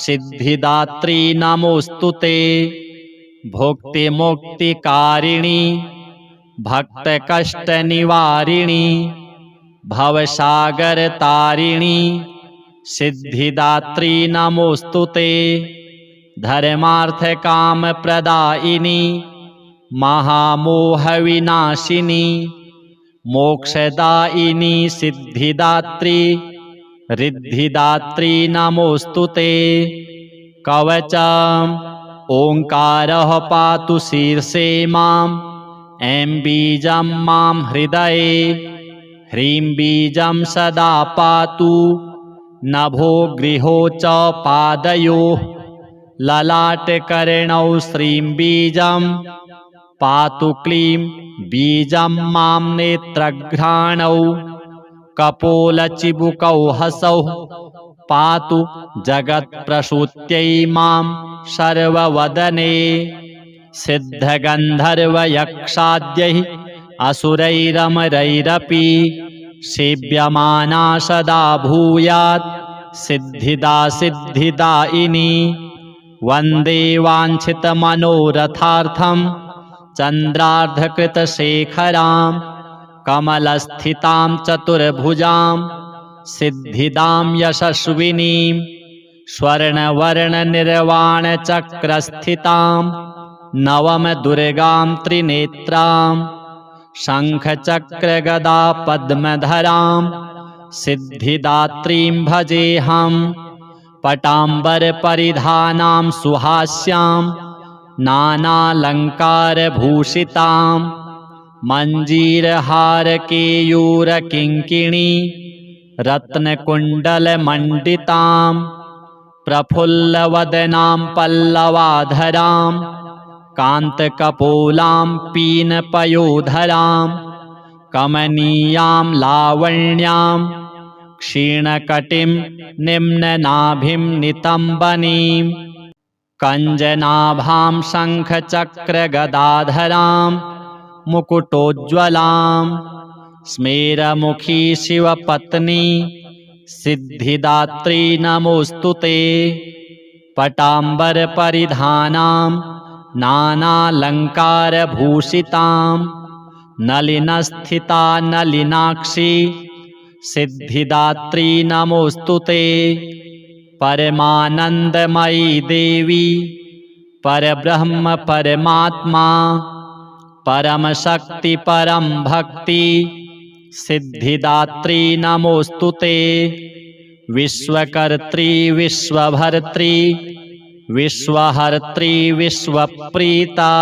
सिद्धिदात्री नमोऽस्तुते। भुक्तिमुक्तिकारिणी भक्तकष्टनिवारिणी भवसागरतारिणी सिद्धिदात्री नमोऽस्तुते। धर्मार्थकामप्रदायिनी महामोहविनाशिनी मोक्षदायिनी सिद्धिदात्री रिद्धिदात्री नमोऽस्तुते। कवचम् ओंकारः पातु शीर्षे माम् ऐं बीजं मां हृदये ह्रीं बीजं सदा पातु नभो गृहो च पादयोः ललाटकर्णौ श्रीं बीजं पातु क्लीं बीजं मां नेत्रघ्राणौ कपोलचिबुकौ हसौ पातु जगत्प्रसूत्यै मां सर्ववदने। सिद्धगन्धर्वयक्षाद्यैः असुरैरमरैरपि सेव्यमाना सदा भूयात् सिद्धिदा सिद्धिदायिनी। वन्दे वाञ्छितमनोरथार्थं चन्द्रार्धकृतशेखरां कमलस्थितां चतुर्भुजां सिद्धिदां यशस्विनीं। स्वर्णवर्णनिर्वाणचक्रस्थितां नवमदुर्गां त्रिनेत्रां शङ्खचक्रगदा पद्मधरां सिद्धिदात्रीं भजेऽहम्। पटाम्बरपरिधानां सुहास्यां नानालङ्कारभूषितां मञ्जीरहारकेयूरकिङ्किणी रत्नकुण्डलमण्डितां प्रफुल्लवदनां पल्लवाधरां कान्तकपोलां पीनपयोधरां कमनीयां लावण्यां क्षीणकटिं निम्ननाभिं नितम्बनीं कञ्जनाभां शङ्खचक्रगदाधरां मुकुटोज्ज्वलां स्मेरमुखी शिवपत्नी सिद्धिदात्री नमोऽस्तुते। पटाम्बरपरिधानां नानालङ्कारभूषितां नलिनस्थिता नलिनाक्षी सिद्धिदात्री नमोऽस्तुते। परमानन्दमयी देवी परब्रह्म परमात्मा परमशक्ति परम भक्ति सिद्धिदात्री नमोऽस्तुते। विश्वकर्त्री विश्वभर्त्री विश्वहर्त्री विश्वप्रीता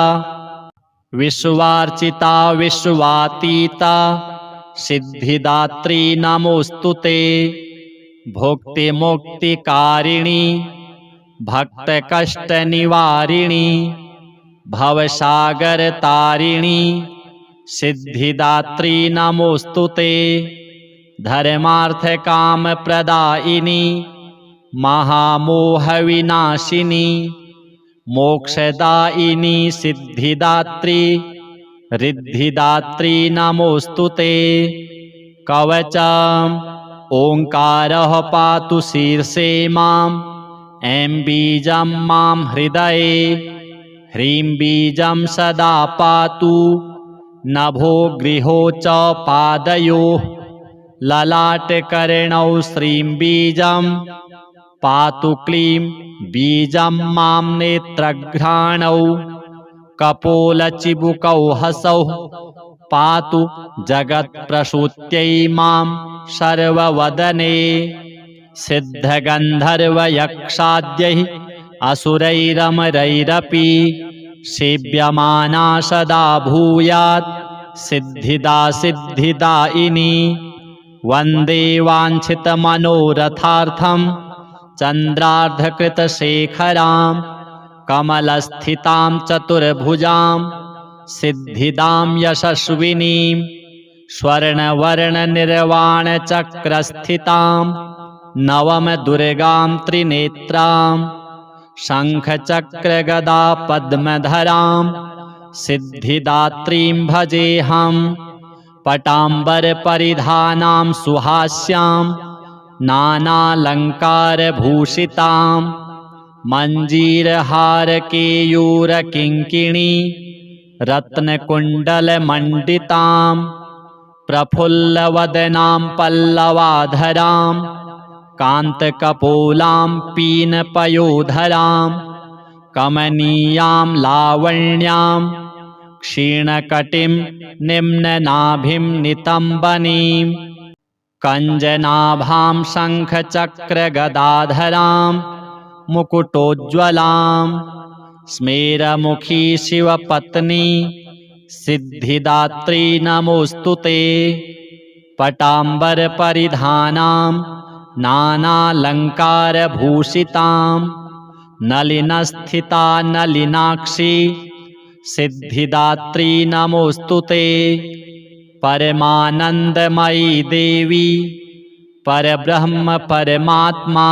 विश्वार्चिता विश्वातीता सिद्धिदात्री नमोस्तुते। भुक्तिमुक्तिकारिणी भक्तकष्टनिवारिणी भवसागरतारिणी सिद्धिदात्री नमोस्तुते। धर्मार्थकामप्रदायिनी महामोहविनाशिनी मोक्षदायिनी सिद्धिदात्री रिद्धिदात्री नमोस्तुते। कवचम् ओंकारः पातु शीर्षे माम् ऐं बीजं मां हृदये ह्रीं बीजं सदा पातु नभो गृहो च पादयोः ललाटकर्णौ श्रीं बीजं पातु क्लीं बीजं मां नेत्रघ्राणौ कपोलचिबुकौ हसौ पातु जगत्प्रसूत्यै मां सर्ववदने। सिद्धगन्धर्वयक्षाद्यैः असुरैरमरैरपि सेव्यमाना सदा भूयात् सिद्धिदा सिद्धिदायिनी। वन्दे वाञ्छितमनोरथार्थं चन्द्रार्धकृतशेखरां कमलस्थितां चतुर्भुजां सिद्धिदां यशस्विनीं स्वर्णवर्णनिर्वाणचक्रस्थितां नवमदुर्गां त्रिनेत्रां शङ्खचक्रगदा पद्मधरां सिद्धिदात्रीं भजेऽहम्। पटाम्बरपरिधानां सुहास्यां नानालङ्कारभूषितां मञ्जीरहारकेयूरकिङ्किणी रत्नकुण्डलमण्डितां प्रफुल्लवदनां पल्लवाधरां कान्तकपोलां पीनपयोधरां कमनीयां लावण्यां क्षीणकटिं निम्ननाभिं नितम्बनीं कञ्जनाभां शङ्खचक्रगदाधरां मुकुटोज्ज्वलां स्मेरमुखी शिवपत्नी सिद्धिदात्री नमोस्तुते। पटाम्बरपरिधानां नानालङ्कारभूषितां नलिनस्थिता नलिनाक्षी सिद्धिदात्री नमोस्तुते। परमानन्दमयी देवी परब्रह्म परमात्मा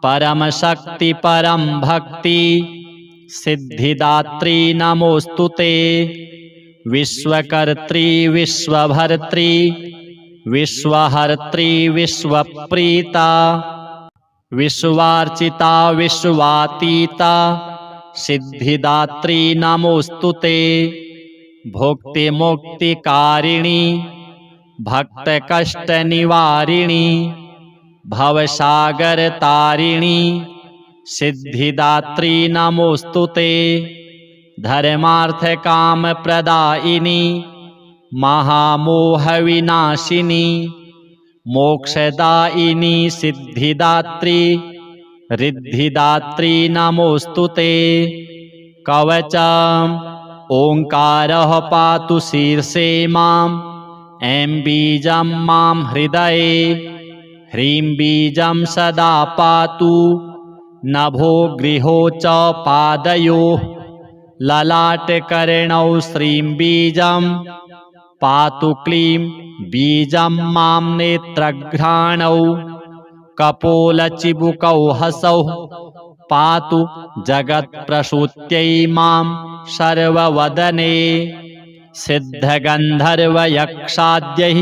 परमशक्ति परम भक्ति सिद्धिदात्री नमोस्तुते। विश्वकर्त्री विश्वभर्त्री विश्वहर्त्री विश्वप्रीता विश्वार्चिता विश्वातीता सिद्धिदात्री नमोस्तुते। भुक्तिमुक्तिकारिणी भक्तकष्टनिवारिणी भवसागरतारिणी सिद्धिदात्री नमोस्तुते। धर्मार्थकामप्रदायिनी महामोहविनाशिनी मोक्षदायिनी सिद्धिदात्री रिद्धिदात्री नमोस्तुते। कवचम् ओंकारः पातु शीर्षे माम् ऐं बीजं मां हृदये ह्रीं बीजं सदा पातु नभो गृहो च पादयोः ललाटकर्णौ श्रीं बीजं पातु क्लीं बीजं मां नेत्रघ्राणौ कपोलचिबुकौ हसौ पातु जगत्प्रसूत्यै मां सर्ववदने। सिद्धगन्धर्वयक्षाद्यैः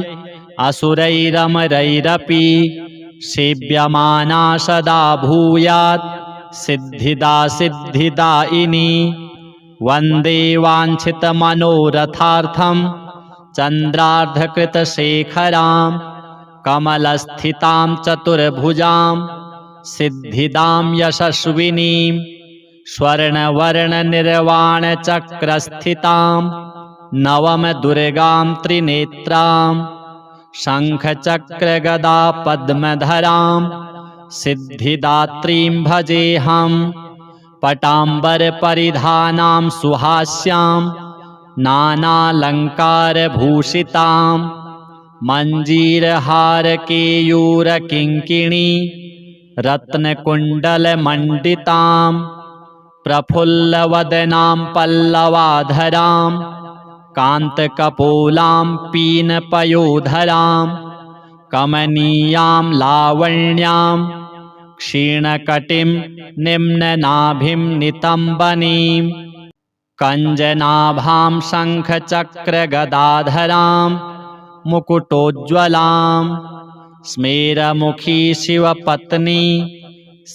असुरैरमरैरपि सेव्यमाना सदा भूयात् सिद्धिदा सिद्धिदायिनी। वन्दे वाञ्छितमनोरथार्थं चन्द्रार्धकृतशेखरां कमलस्थितां चतुर्भुजां सिद्धिदां यशस्विनीं स्वर्णवर्णनिर्वाणचक्रस्थितां नवमदुर्गां त्रिनेत्रां शङ्खचक्रगदा पद्मधरां सिद्धिदात्रीं भजेऽहम्। पटाम्बरपरिधानां सुहास्यां नानालङ्कारभूषितां मञ्जीरहारकेयूरकिङ्किणी रत्नकुण्डलमण्डितां प्रफुल्लवदनां पल्लवाधरां कान्तकपोलां पीनपयोधरां कमनीयां लावण्यां क्षीणकटिं निम्ननाभिं नितम्बनीं कञ्जनाभां शङ्खचक्रगदाधरां मुकुटोज्ज्वलां स्मेरमुखी शिवपत्नी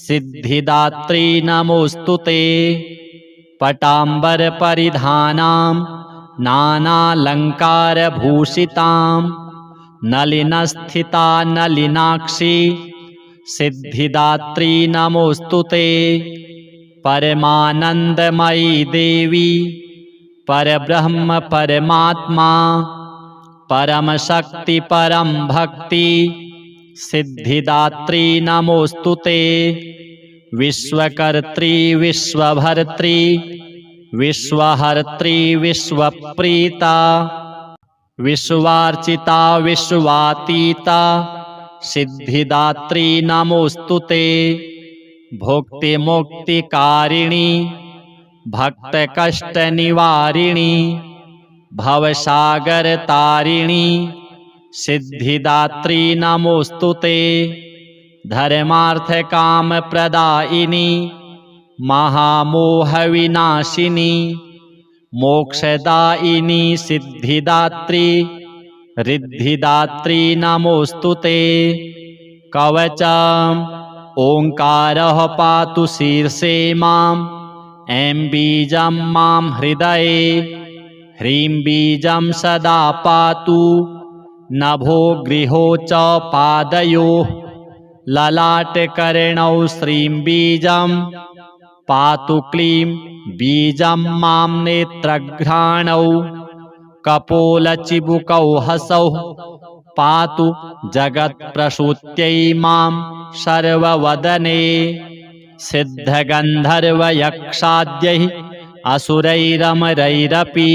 सिद्धिदात्री नमोऽस्तु ते। पटाम्बरपरिधानां नानालङ्कारभूषितां नलिनस्थिता नलिनाक्षी सिद्धिदात्री नमोऽस्तु ते। परमानन्दमयी देवी परब्रह्म परमात्मा परमशक्ति परम भक्ति सिद्धिदात्री नमोऽस्तु ते। विश्वकर्त्री विश्वभर्त्री विश्वहर्त्री विश्वप्रीता विश्वार्चिता विश्वातीता सिद्धिदात्री नमोऽस्तु ते। भुक्तिमुक्तिकारिणी भक्तकष्टनिवारिणी भवसागरतारिणी सिद्धिदात्री नमोऽस्तु ते। धर्मार्थकामप्रदायिनी महामोहविनाशिनी मोक्षदायिनी सिद्धिदात्री रिद्धिदात्री नमोऽस्तु ते। कवचम् ओंकारः पातु शीर्षे माम् ऐं बीजं मां हृदये ह्रीं बीजं सदा पातु नभो गृहो च पादयोः ललाटकर्णौ श्रीं बीजं पातु क्लीं बीजं मां नेत्रघ्राणौ कपोलचिबुकौ हसौ पातु जगत्प्रसूत्यै मां सर्ववदने। सिद्धगन्धर्वयक्षाद्यैः असुरैरमरैरपि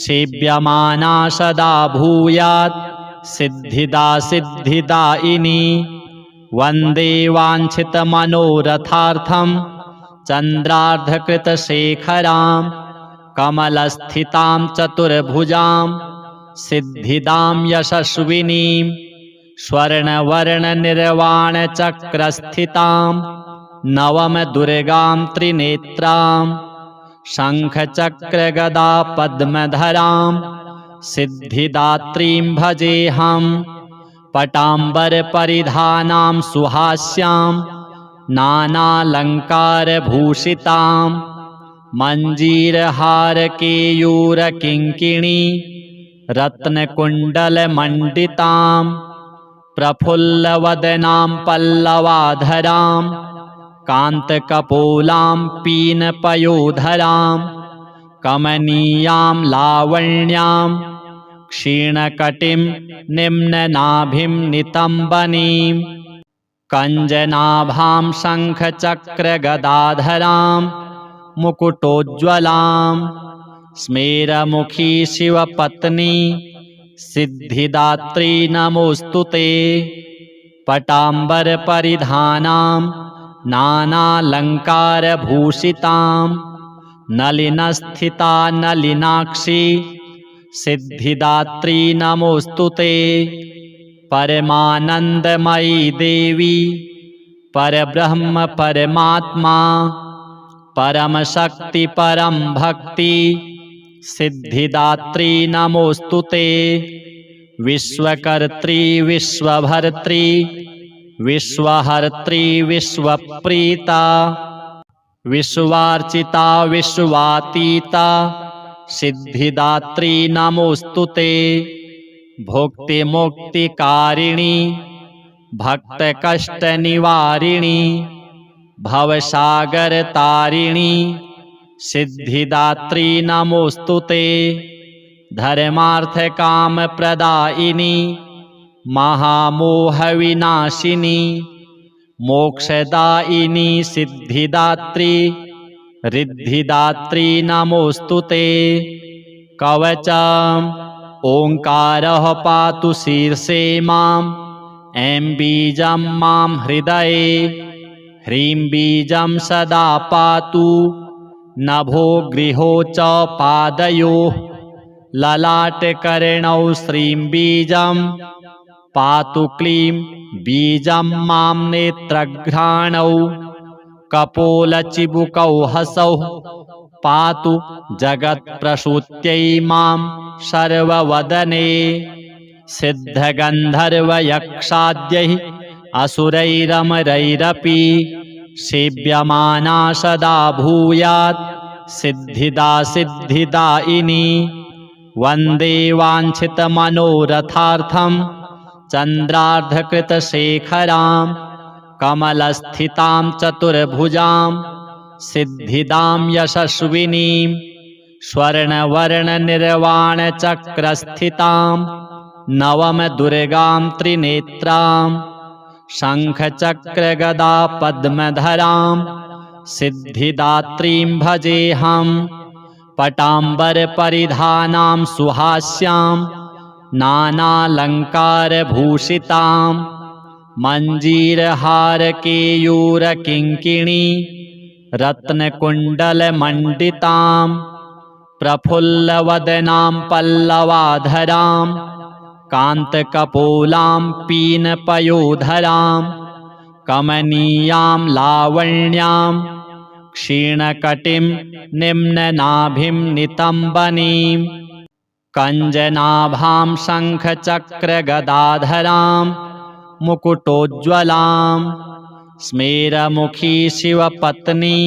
सेव्यमाना सदा भूयात् सिद्धिदा सिद्धिदायिनी। वन्दे वाञ्छितमनोरथार्थं चन्द्रार्धकृतशेखरां कमलस्थितां चतुर्भुजां सिद्धिदां यशस्विनीं स्वर्णवर्णनिर्वाणचक्रस्थितां नवमदुर्गां त्रिनेत्रां शङ्खचक्रगदा पद्मधरां सिद्धिदात्रीं भजेऽहं। पटाम्बरपरिधानां सुहास्यां नानालङ्कारभूषितां मञ्जीरहारकेयूरकिङ्किणी रत्नकुण्डलमण्डितां प्रफुल्लवदनां पल्लवाधरां कान्तकपोलां पीनपयोधरां कमनीयां लावण्यां क्षीणकटिं निम्ननाभिं नितम्बनीं कञ्जनाभां शङ्खचक्रगदाधरां मुकुटोज्ज्वलां स्मेरमुखी शिवपत्नी सिद्धिदात्री नमोऽस्तु ते। पटाम्बरपरिधानां नानालङ्कारभूषितां नलिनस्थिता नलिनाक्षी सिद्धिदात्री नमोऽस्तु ते। परमानन्दमयी देवी परब्रह्म परमात्मा परमशक्ति परम भक्ति सिद्धिदात्री नमोऽस्तु ते। विश्वकर्त्री विश्वभर्त्री विश्वहर्त्री विश्वप्रीता विश्वार्चिता विश्वातीता सिद्धिदात्री नमोऽस्तु ते। भुक्तिमुक्तिकारिणी भक्तकष्टनिवारिणी भवसागरतारिणी सिद्धिदात्री नमोऽस्तु ते। धर्मार्थकामप्रदायिनी महामोहविनाशिनी मोक्षदायिनी सिद्धिदात्री रिद्धिदात्री नमोऽस्तु ते। कवचम् ओङ्कारः पातु शीर्षे माम्, ऐं बीजं मां हृदये, ह्रीं बीजं सदा पातु नभो गृहो च पादयोः, ललाटकर्णौ श्रीं बीजं पातु क्लीं बीजं मां नेत्रघ्राणौ, कपोलचिबुकौ हसौ पातु जगत्प्रसूत्यै मां सर्ववदने। सिद्धगन्धर्वयक्षाद्यैः असुरैरमरैरपि सेव्यमाना सदा भूयात् सिद्धिदा सिद्धिदायिनी। वन्दे वाञ्छितमनोरथार्थं चन्द्रार्धकृतशेखरां, कमलस्थितां चतुर्भुजां सिद्धिदां यशस्विनीं, स्वर्णवर्णनिर्वाणचक्रस्थितां नवमदुर्गां त्रिनेत्रां, शङ्खचक्रगदा पद्मधरां सिद्धिदात्रीं भजेऽहम्। पटाम्बरपरिधानां सुहास्यां नानालङ्कारभूषितां, मञ्जीरहारकेयूरकिङ्किणी रत्नकुण्डलमण्डितां, प्रफुल्लवदनां पल्लवाधरां, कान्तकपोलां पीनपयोधरां, कमनीयां लावण्यां, क्षीणकटिं निम्ननाभिं नितम्बनीं, कञ्जनाभां शङ्खचक्रगदाधरां, मुकुटोज्ज्वलां, स्मेरमुखी शिवपत्नी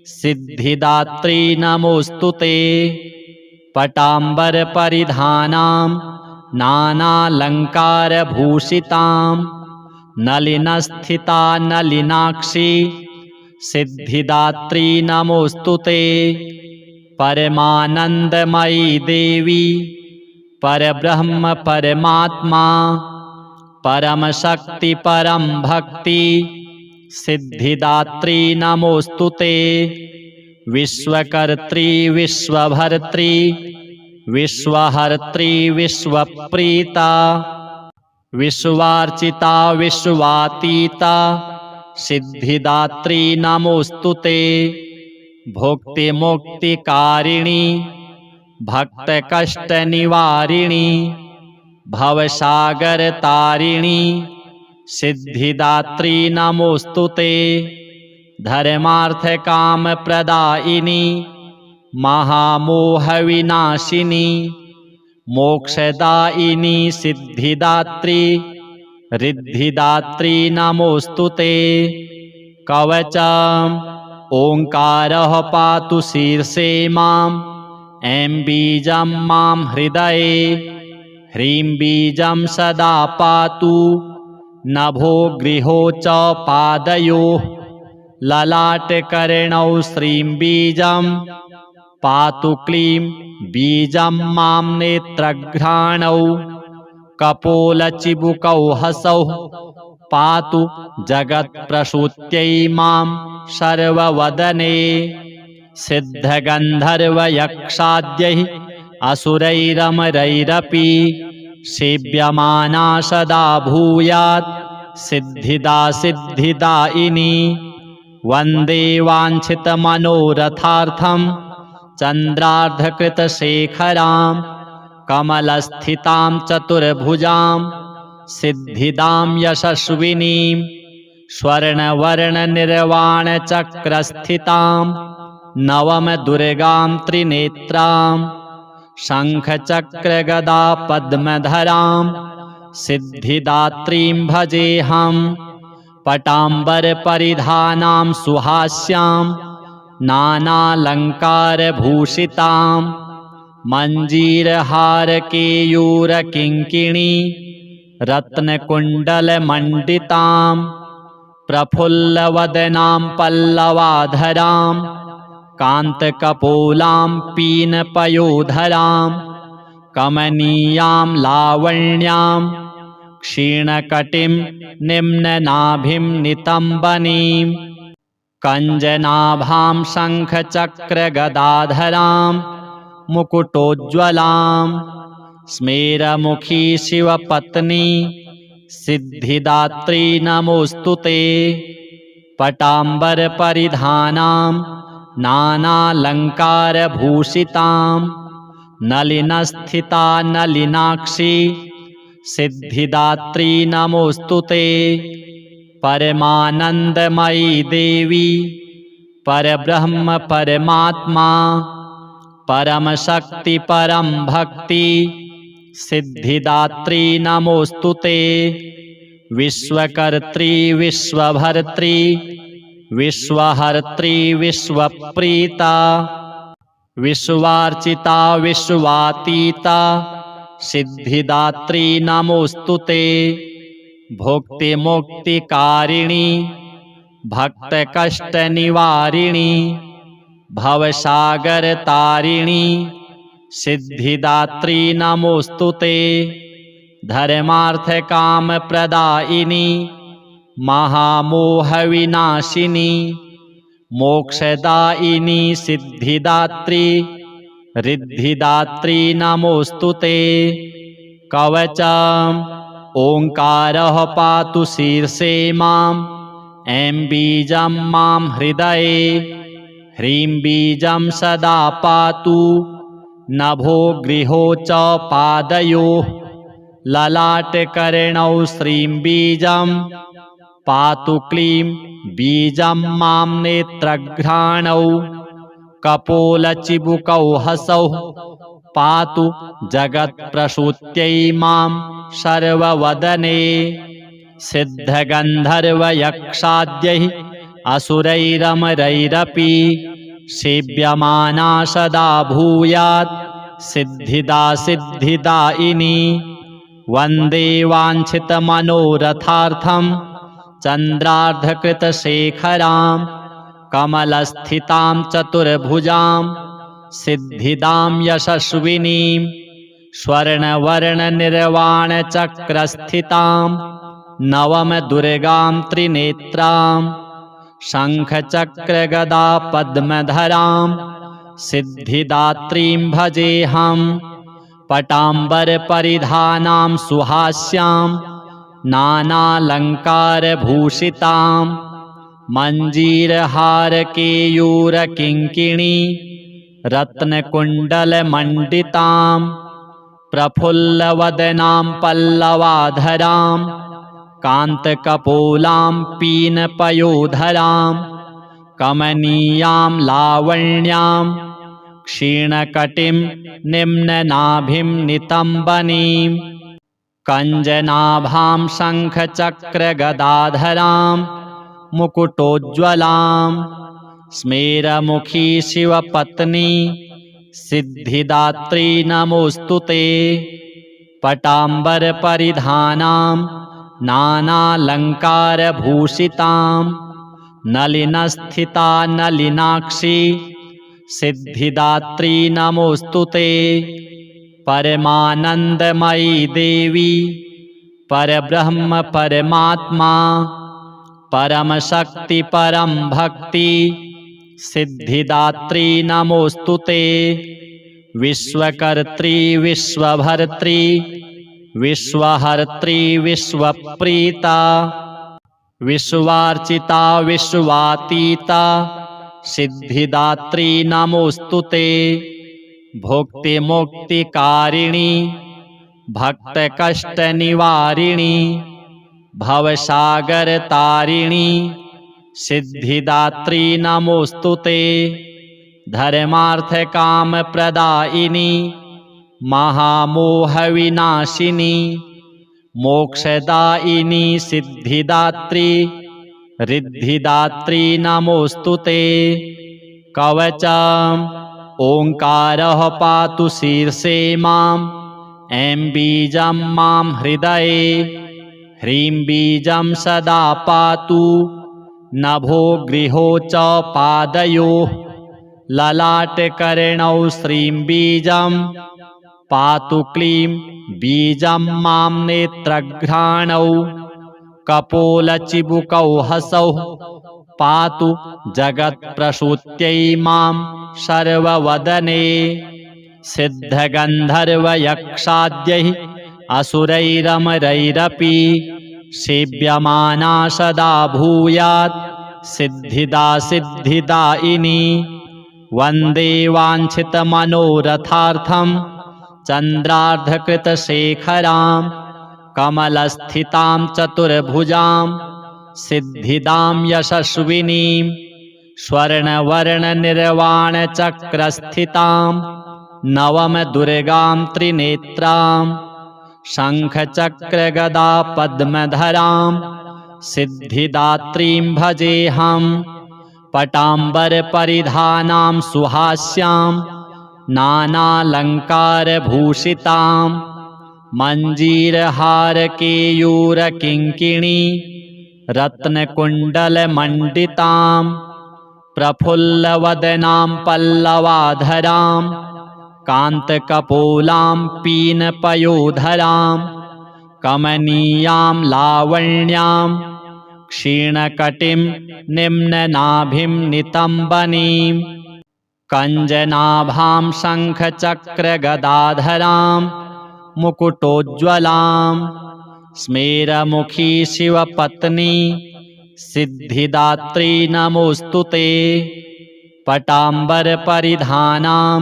सिद्धिदात्री नमोऽस्तु ते। पटाम्बरपरिधानां नानालङ्कारभूषितां, नलिनस्थिता नलिनाक्षी सिद्धिदात्री नमोऽस्तु ते। परमानन्दमयी देवी परब्रह्म परमात्मा, परमशक्ति परं भक्ति सिद्धिदात्री नमोऽस्तु ते। विश्वकर्त्री विश्वभर्त्री विश्वहर्त्री विश्वप्रीता, विश्वार्चिता विश्वातीता सिद्धिदात्री नमोऽस्तु ते। भुक्तिमुक्तिकारिणी भक्तकष्टनिवारिणी भवसागरतारिणी सिद्धिदात्री नमोऽस्तु ते। धर्मार्थकामप्रदायिनी महामोहविनाशिनी मोक्षदायिनी सिद्धिदात्री रिद्धिदात्री नमोऽस्तु ते। कवचम् ओङ्कारः पातु शीर्षे माम्, ऐं बीजं मां हृदये, ह्रीं बीजं सदा पातु नभो गृहो च पादयोः, ललाटकर्णौ श्रीं बीजं पातु क्लीं बीजं मां नेत्रघ्राणौ, कपोलचिबुकौ हसौ पातु जगत्प्रसूत्यै मां सर्ववदने। सिद्धगन्धर्वयक्षाद्यैः असुरैरमरैरपि सेव्यमाना सदा भूयात् सिद्धिदा सिद्धिदायिनी। वन्दे वाञ्छितमनोरथार्थं चन्द्रार्धकृतशेखरां, कमलस्थितां चतुर्भुजां सिद्धिदां यशस्विनीं, स्वर्णवर्णनिर्वाणचक्रस्थितां नवमदुर्गां त्रिनेत्रां, शङ्खचक्रगदा पद्मधरां सिद्धिदात्रीं भजेऽहम्। पटाम्बरपरिधानां सुहास्यां नानालङ्कारभूषितां, मञ्जीरहारकेयूरकिङ्किणी रत्नकुण्डलमण्डितां, प्रफुल्लवदनां पल्लवाधरां, कान्तकपोलां पीनपयोधरां, कमनीयां लावण्यां, क्षीणकटिं निम्ननाभिं नितम्बनीं, कञ्जनाभां शङ्खचक्रगदाधरां मुकुटोज्ज्वलां स्मेरमुखी शिवपत्नी सिद्धिदात्री नमोऽस्तु ते। पटाम्बरपरिधानां नानालङ्कारभूषितां नलिनस्थिता नलिनाक्षी सिद्धिदात्री नमोऽस्तु ते। परमानन्दमयी देवी परब्रह्म परमात्मा परमशक्ति परम भक्ति सिद्धिदात्री नमोऽस्तु ते। विश्वकर्त्री विश्वभर्त्री विश्वहर्त्री विश्वप्रीता विश्वार्चिता विश्वातीता सिद्धिदात्री नमोऽस्तु ते। भुक्तिमुक्तिकारिणी भक्तकष्टनिवारिणी भवसागरतारिणी सिद्धिदात्री नमोऽस्तु ते। धर्मार्थकामप्रदायिनी महामोहविनाशिनी मोक्षदायिनी सिद्धिदात्री रिद्धिदात्री नमोऽस्तु ते। कवचम् ओंकारः पातु शीर्षे माम् ऐं बीजं मां हृदये ह्रीं बीजं सदा पातु नभो गृहो च पादयोः ललाटकर्णौ श्रीं बीजं पातु क्लीं बीजं मां नेत्रघ्राणौ कपोलचिबुकौ हसौ पातु जगत्प्रसूत्यै मां सर्ववदने। सिद्धगन्धर्वयक्षाद्यैः असुरैरमरैरपि सेव्यमाना सदा भूयात् सिद्धिदा सिद्धिदायिनी। वन्दे वाञ्छितमनोरथार्थं चन्द्रार्धकृतशेखरां कमलस्थितां चतुर्भुजां सिद्धिदां यशस्विनीं स्वर्णवर्णनिर्वाणचक्रस्थितां नवमदुर्गां त्रिनेत्रां शङ्खचक्रगदा पद्मधरां सिद्धिदात्रीं भजेऽहं। पटाम्बरपरिधानां सुहास्यां नानालङ्कारभूषितां मञ्जीरहारकेयूरकिङ्किणी रत्नकुण्डलमण्डितां प्रफुल्लवदनां पल्लवाधरां कान्तकपोलां पीनपयोधरां कमनीयां लावण्यां क्षीणकटिं निम्ननाभिं नितम्बनीं कञ्जनाभां शङ्खचक्रगदाधरां मुकुटोज्ज्वलां स्मेरमुखी शिवपत्नी सिद्धिदात्री नमोऽस्तु ते। पटाम्बरपरिधानां नानालङ्कारभूषितां नलिनस्थिता नलिनाक्षी सिद्धिदात्री नमोऽस्तु ते। परमानन्दमयी देवी परब्रह्म परमात्मा परमशक्ति परम भक्ति सिद्धिदात्री नमोऽस्तु ते। विश्वकर्त्री विश्वभर्त्री विश्वहर्त्री विश्वप्रीता विश्वार्चिता विश्वातीता सिद्धिदात्री नमोऽस्तु ते। भुक्तिमुक्तिकारिणी भक्तकष्टनिवारिणी भवसागरतारिणी सिद्धिदात्री नमोऽस्तु ते। धर्मार्थकामप्रदायिनी महामोहविनाशिनी मोक्षदायिनी सिद्धिदात्री रिद्धिदात्री नमोऽस्तु ते। कवचम् ओंकारः पातु शीर्षे माम् ऐं बीजं मां हृदये ह्रीं बीजं सदा पातु नभो गृहो च पादयोः ललाटकर्णौ श्रीं बीजं पातु क्लीं बीजं मां नेत्रघ्राणौ कपोलचिबुकौ हसौ पातु जगत्प्रसूत्यै मां सर्ववदने। सिद्धगन्धर्वयक्षाद्यैः असुरैरमरैरपि सेव्यमाना सदा भूयात् सिद्धिदा सिद्धिदायिनी। वन्दे वाञ्छितमनोरथार्थं चन्द्रार्धकृतशेखरां कमलस्थितां चतुर्भुजां सिद्धिदां यशस्विनीं। स्वर्णवर्णनिर्वाणचक्रस्थितां नवमदुर्गां त्रिनेत्रां शङ्खचक्रगदा पद्मधरां सिद्धिदात्रीं भजेऽहम्। पटाम्बरपरिधानां सुहास्यां नानालङ्कारभूषितां मञ्जीरहारकेयूरकिङ्किणी रत्नकुण्डलमण्डितां प्रफुल्लवदनां पल्लवाधरां कान्तकपोलां पीनपयोधरां कमनीयां लावण्यां क्षीणकटिं निम्ननाभिं नितम्बनीं कञ्जनाभां शङ्खचक्रगदाधरां मुकुटोज्ज्वलां स्मेरमुखी शिवपत्नी सिद्धिदात्री नमोऽस्तुते। पटाम्बरपरिधानां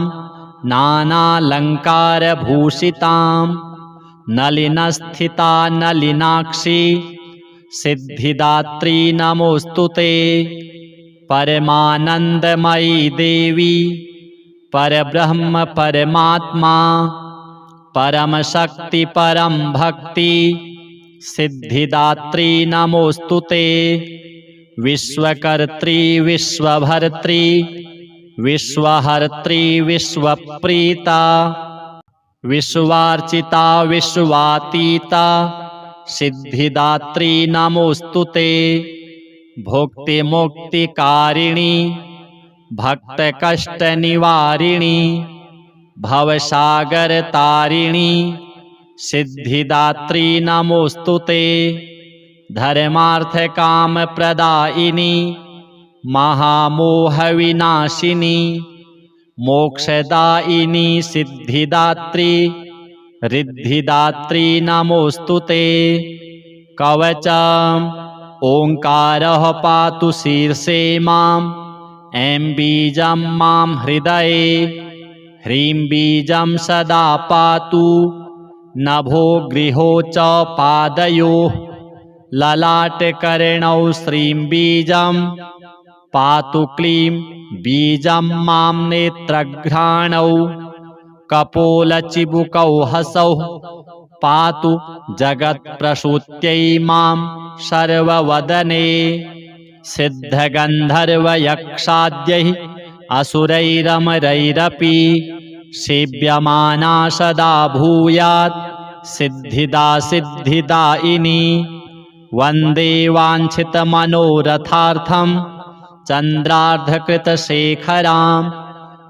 नानालङ्कारभूषितां नलिनस्थिता नलिनाक्षी सिद्धिदात्री नमोऽस्तुते। परमानन्दमयी देवी परब्रह्म परमात्मा परमशक्ति परं भक्ति सिद्धिदात्री नमोऽस्तुते। विश्वकर्त्री विश्वभर्त्री विश्वहर्त्री विश्वप्रीता विश्वार्चिता विश्वातीता सिद्धिदात्री नमोऽस्तुते। भुक्तिमुक्तिकारिणी भक्तकष्टनिवारिणी भवसागरतारिणी सिद्धिदात्री नमोऽस्तुते। धर्मार्थकामप्रदायिनी महामोहविनाशिनी मोक्षदायिनी सिद्धिदात्री रिद्धिदात्री नमोऽस्तुते। कवचम् ओङ्कारः पातु शीर्षे माम् ऐं बीजं मां हृदये ह्रीं बीजं सदा पातु नभो गृहो च पादयोः ललाटकर्णौ श्रीं बीजं पातु क्लीं बीजं मां नेत्रघ्राणौ कपोलचिबुकौ हसौ पातु जगत्प्रसूत्यै मां सर्ववदने। सिद्धगन्धर्वयक्षाद्यैः असुरैरमरैरपि सेव्यमाना सदा भूयात् सिद्धिदा सिद्धिदायिनी। वन्दे वाञ्छितमनोरथार्थं चन्द्रार्धकृतशेखरां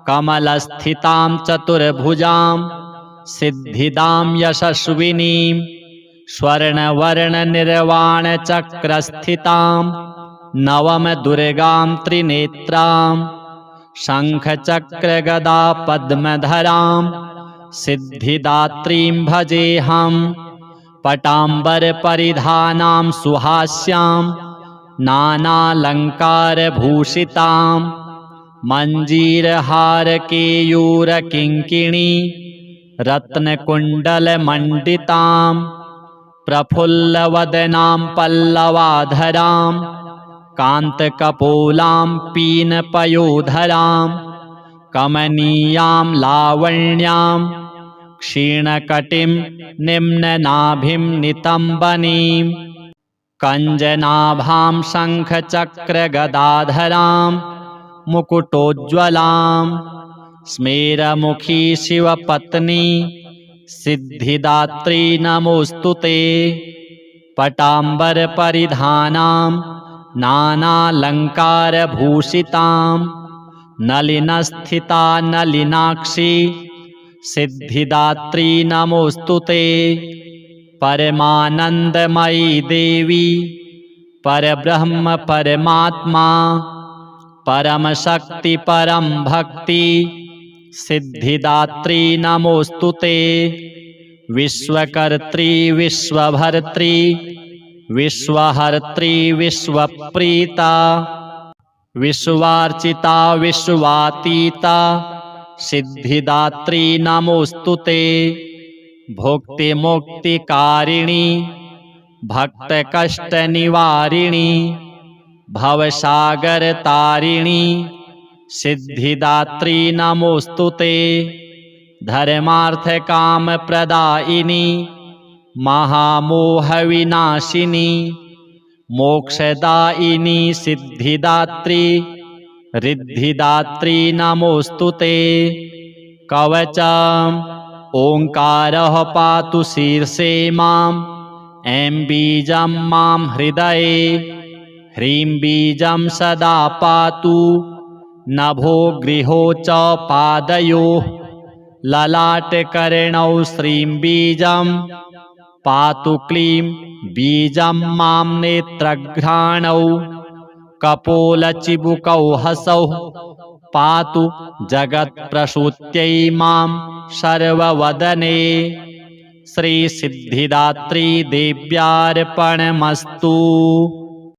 कमलस्थितां चतुर्भुजां सिद्धिदां यशस्विनीं। स्वर्णवर्णनिर्वाणचक्रस्थितां नवमदुर्गां त्रिनेत्रां शङ्खचक्रगदा पद्मधरां सिद्धिदात्रीं भजेऽहम्। पटाम्बरपरिधानां सुहास्यां नानालङ्कारभूषितां मञ्जीरहारकेयूरकिङ्किणी रत्नकुण्डलमण्डितां प्रफुल्लवदनां पल्लवाधरां कान्तकपोलां पीनपयोधरां कमनीयां लावण्यां क्षीणकटिं निम्ननाभिं नितम्बनीं कञ्जनाभां शङ्खचक्रगदाधरां मुकुटोज्ज्वलां स्मेरमुखी शिवपत्नी सिद्धिदात्री नमोऽस्तुते। पटाम्बरपरिधानां नानालङ्कारभूषितां नलिनस्थिता नलिनाक्षी सिद्धिदात्री नमोऽस्तुते। परमानन्दमयी देवी परब्रह्म परमात्मा परम शक्ति परम भक्ति सिद्धिदात्री नमोस्तुते। विश्वकर्त्री विश्वभर्त्री विश्वहर्त्री विश्वप्रीता विश्वार्चिता विश्वातीता सिद्धिदात्री नमोस्तुते। भुक्तिमुक्तिकारिणी भक्तकष्टनिवारिणी भवसागरतारिणी सिद्धिदात्री नमोस्तुते। धर्मार्थकामप्रदायिनी महामोहविनाशिनी मोक्षदायिनी सिद्धिदात्री रिद्धिदात्री नमोस्तुते। कवचम् ओंकारः पातु शीर्षे माम् ऐं बीजं मां हृदये ह्रीं बीजं सदा पातु नभो गृहो च पादयोः ललाटकर्णौ श्रीं बीजं पातु क्लीं बीजं मां नेत्रघ्राणौ कपोलचिबुकौ हसौ पातु जगत्प्रसूत्यै मां सर्ववदने। श्री सिद्धिदात्री देव्यार्पणमस्तु।